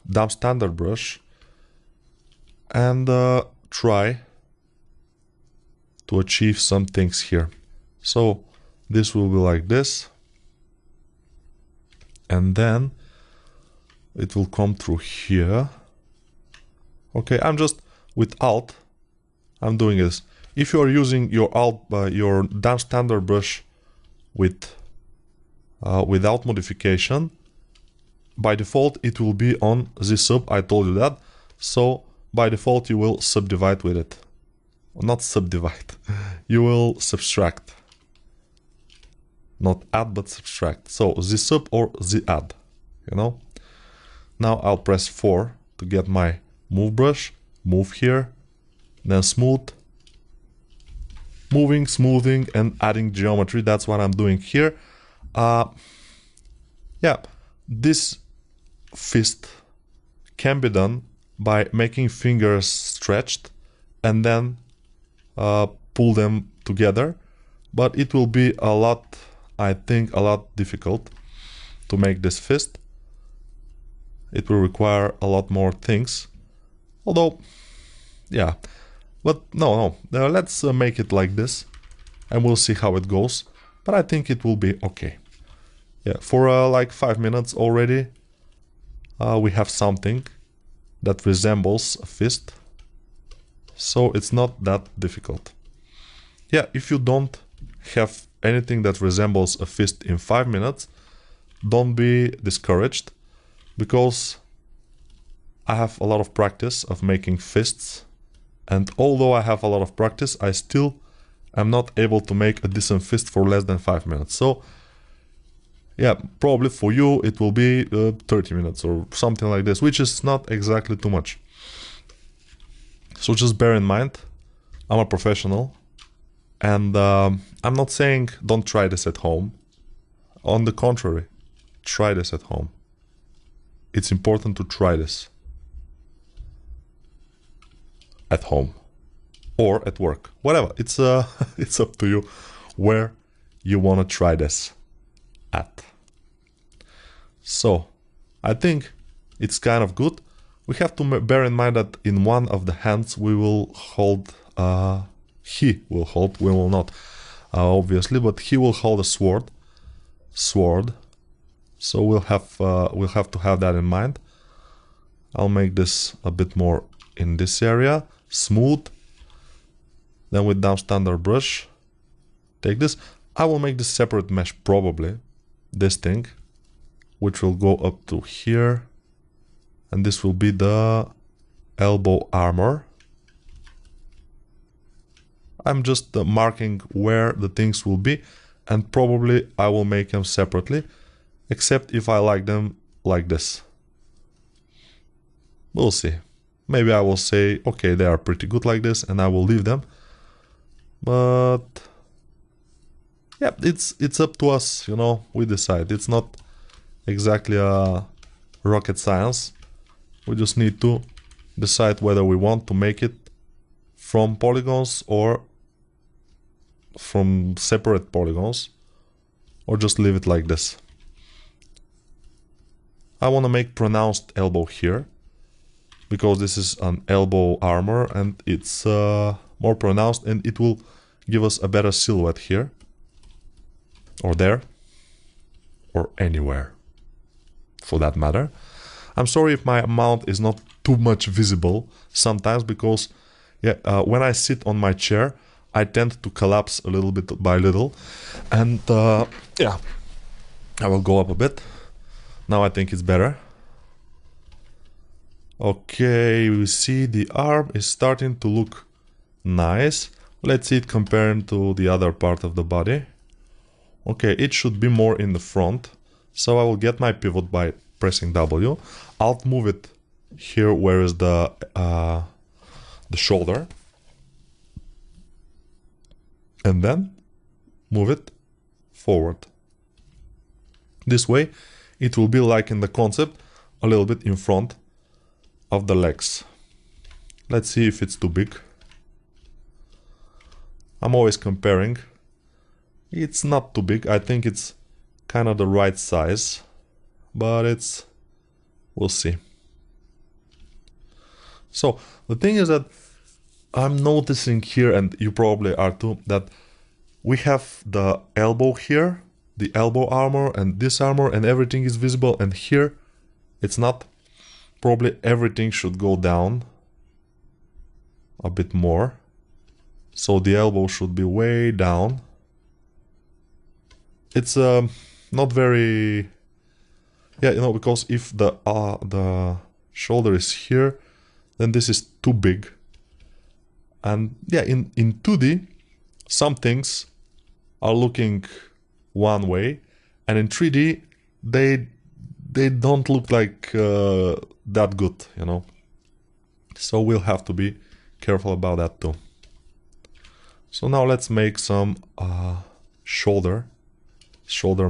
dumb standard brush and try to achieve some things here. So this will be like this, and then it will come through here. Okay, I'm just with Alt, I'm doing this. If you are using your your dumb standard brush with without modification, by default it will be on Z sub. I told you that. So by default you will subdivide with it. Not subdivide. You will subtract. Not add, but subtract. So Z sub or Z add. You know. Now I'll press 4 to get my move brush. Move here. Then smooth. Moving, smoothing, and adding geometry. That's what I'm doing here. Yeah, this fist can be done by making fingers stretched and then pull them together, but it will be a lot, I think, a lot difficult to make this fist. It will require a lot more things, although, yeah, but no, let's make it like this and we'll see how it goes, but I think it will be okay. Yeah, for like 5 minutes already, we have something that resembles a fist, so it's not that difficult. Yeah, if you don't have anything that resembles a fist in 5 minutes, don't be discouraged, because I have a lot of practice of making fists, and although I have a lot of practice, I still am not able to make a decent fist for less than 5 minutes. So yeah, probably for you it will be 30 minutes or something like this, which is not exactly too much. So just bear in mind, I'm a professional, and I'm not saying don't try this at home. On the contrary, try this at home. It's important to try this at home or at work, whatever. It's it's up to you where you want to try this at. So I think it's kind of good. We have to bear in mind that in one of the hands we will hold, he will hold, we will not, obviously, but he will hold a sword. So we'll have to have that in mind. I'll make this a bit more in this area, smooth. Then with dumb standard brush, take this. I will make this separate mesh probably, this thing, which will go up to here, and this will be the elbow armor. I'm just marking where the things will be, and probably I will make them separately, except if I like them like this. We'll see. Maybe I will say, okay, they are pretty good like this, and I will leave them. But yeah, it's up to us, you know, we decide. It's not exactly a rocket science. We just need to decide whether we want to make it from polygons or from separate polygons, or just leave it like this. I want to make pronounced elbow here, because this is an elbow armor and it's more pronounced, and it will give us a better silhouette here, or there, or anywhere for that matter. I'm sorry if my mount is not too much visible sometimes, because yeah, when I sit on my chair I tend to collapse a little bit by little, and yeah, I will go up a bit. Now I think it's better. Okay, we see the arm is starting to look nice. Let's see it compared to the other part of the body. Okay, it should be more in the front. So I will get my pivot by pressing W. I'll move it here where is the shoulder. And then move it forward. This way it will be like in the concept, a little bit in front of the legs. Let's see if it's too big. I'm always comparing. It's not too big. I think it's kind of the right size, but we'll see. So the thing is that I'm noticing here, and you probably are too, that we have the elbow here, the elbow armor and this armor, and everything is visible, and here it's not. Probably everything should go down a bit more. So the elbow should be way down. It's not very, yeah, you know, because if the shoulder is here, then this is too big. And yeah, in 2D, some things are looking one way, and in 3D, they don't look like that good, you know. So we'll have to be careful about that too. So now let's make some shoulder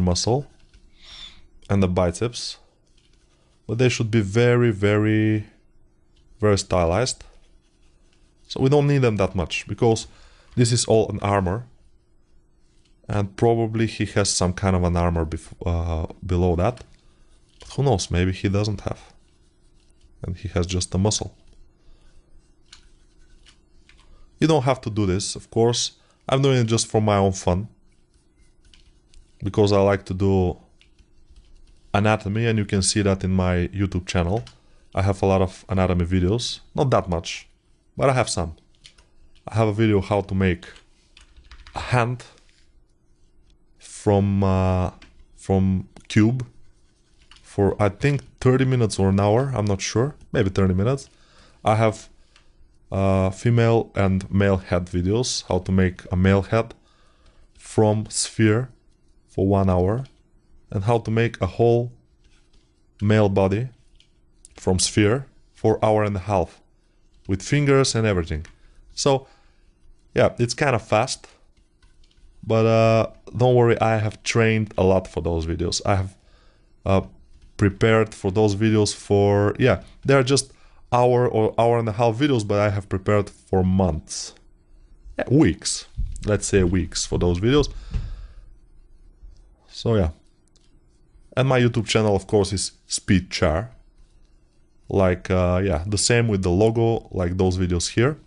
muscle and the biceps, but they should be very, very, very stylized. So we don't need them that much because this is all an armor, and probably he has some kind of an armor below that. But who knows, maybe he doesn't have, and he has just a muscle. You don't have to do this, of course. I'm doing it just for my own fun, because I like to do anatomy, and you can see that in my YouTube channel. I have a lot of anatomy videos, not that much, but I have some. I have a video how to make a hand from cube for I think 30 minutes or an hour, I'm not sure, maybe 30 minutes. I have female and male head videos, how to make a male head from sphere for 1 hour, and how to make a whole male body from sphere for 1.5 hours with fingers and everything. So yeah, it's kind of fast, but don't worry, I have trained a lot for those videos. I have prepared for those videos for, yeah, they're just hour or 1.5 hour videos, but I have prepared for months, yeah, weeks, let's say weeks for those videos. So yeah, and my YouTube channel of course is SpeedChar, like yeah, the same with the logo, like those videos here.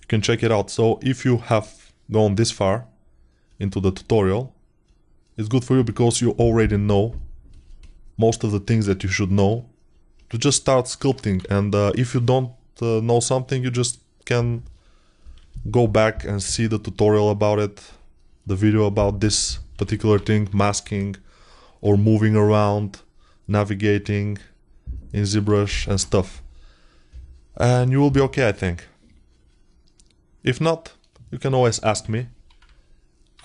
You can check it out. So if you have gone this far into the tutorial, it's good for you because you already know most of the things that you should know to just start sculpting. And if you don't know something, you just can go back and see the tutorial about it, the video about this particular thing, masking or moving around, navigating in ZBrush and stuff, and you will be okay, I think. If not, you can always ask me.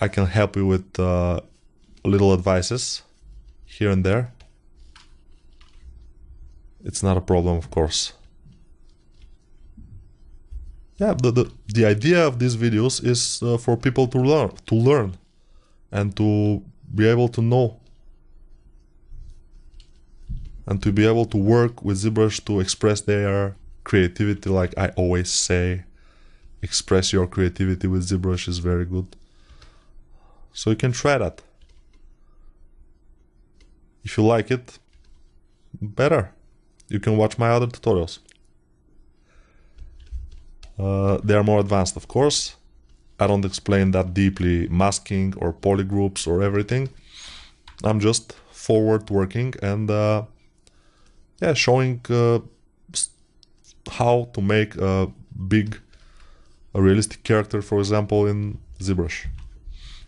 I can help you with little advices here and there. It's not a problem, of course. Yeah, the idea of these videos is for people to learn and to be able to know and to be able to work with ZBrush to express their creativity. Like I always say, express your creativity with ZBrush is very good. So you can try that. If you like it, better. You can watch my other tutorials. They are more advanced, of course. I don't explain that deeply masking or polygroups or everything. I'm just forward working and yeah, showing how to make a realistic character, for example, in ZBrush.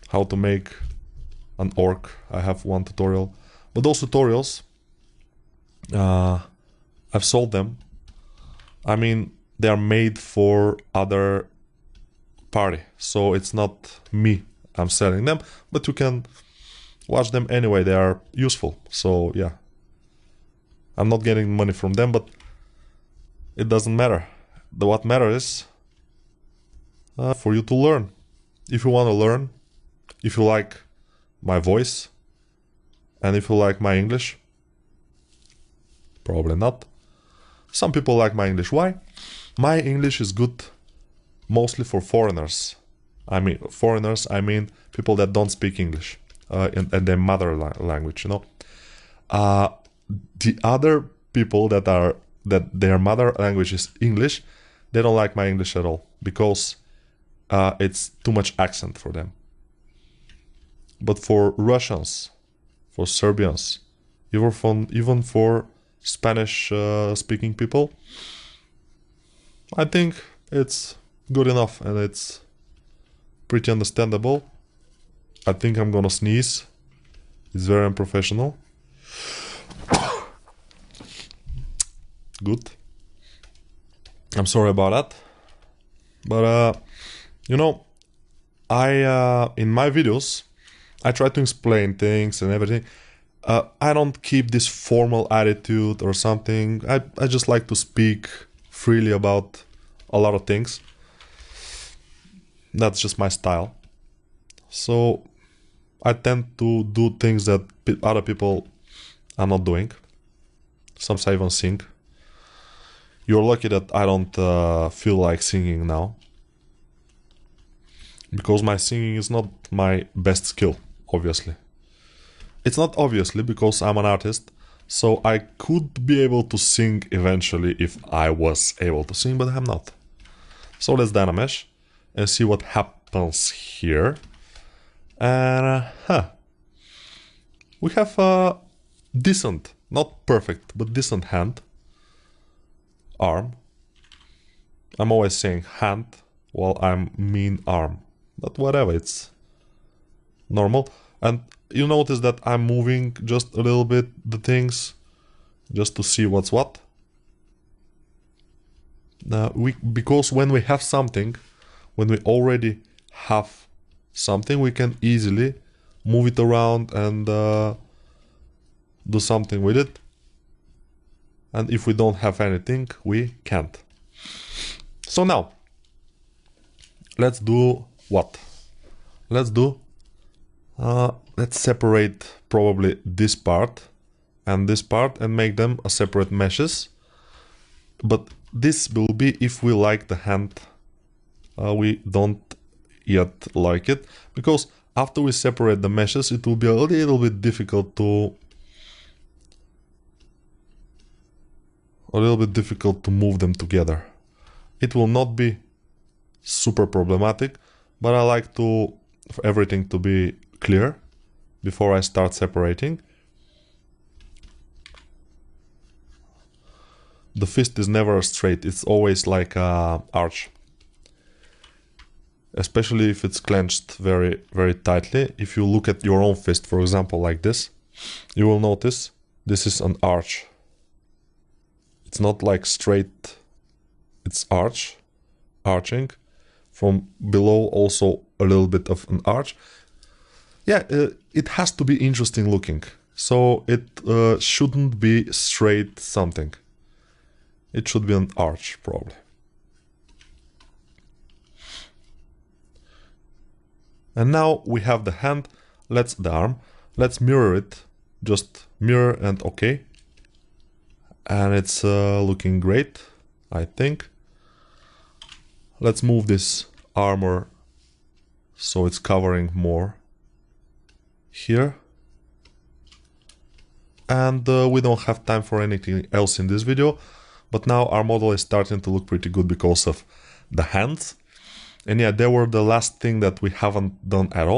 How to make an orc. I have one tutorial, but those tutorials, I've sold them. I mean, they are made for other party, so it's not me I'm selling them, but you can watch them anyway. They are useful, so yeah, I'm not getting money from them, but it doesn't matter. What matters is for you to learn. If you want to learn, if you like my voice, and if you like my English, probably not. Some people like my English. Why? My English is good mostly for foreigners. I mean people that don't speak English in their mother language, you know. The other people that their mother language is English, they don't like my English at all because it's too much accent for them. But for Russians, for Serbians, even for Spanish speaking people, I think it's good enough and it's pretty understandable. I think I'm gonna sneeze. It's very unprofessional. Good. I'm sorry about that. But you know, I in my videos I try to explain things and everything. I don't keep this formal attitude or something. I just like to speak freely about a lot of things. That's just my style. So I tend to do things that other people are not doing. Sometimes I even sing. You're lucky that I don't feel like singing now, because my singing is not my best skill, obviously. It's not obviously because I'm an artist, so I could be able to sing eventually if I was able to sing, but I'm not. So let's Dynamesh and see what happens here. And we have a decent, not perfect, but decent hand. Arm. I'm always saying hand while I mean arm, but whatever, it's normal. And you notice that I'm moving just a little bit the things just to see what's what. Because when we have something, when we already have something, we can easily move it around and do something with it. And if we don't have anything, we can't. So now, let's do what? Let's separate probably this part and make them a separate meshes. But this will be if we like the hand. We don't yet like it, because after we separate the meshes, it will be a little bit difficult to move them together. It will not be super problematic, but I like for everything to be clear before I start separating. The fist is never straight, it's always like an arch. Especially if it's clenched very, very tightly. If you look at your own fist, for example, like this, you will notice this is an arch. It's not like straight, it's arching. From below also a little bit of an arch. Yeah, it has to be interesting looking. So it shouldn't be straight something. It should be an arch, probably. And now we have the hand, the arm. Let's mirror it. Just mirror and okay. And it's looking great, I think. Let's move this armor so it's covering more here. And we don't have time for anything else in this video, but now our model is starting to look pretty good because of the hands. And yeah, they were the last thing that we haven't done at all.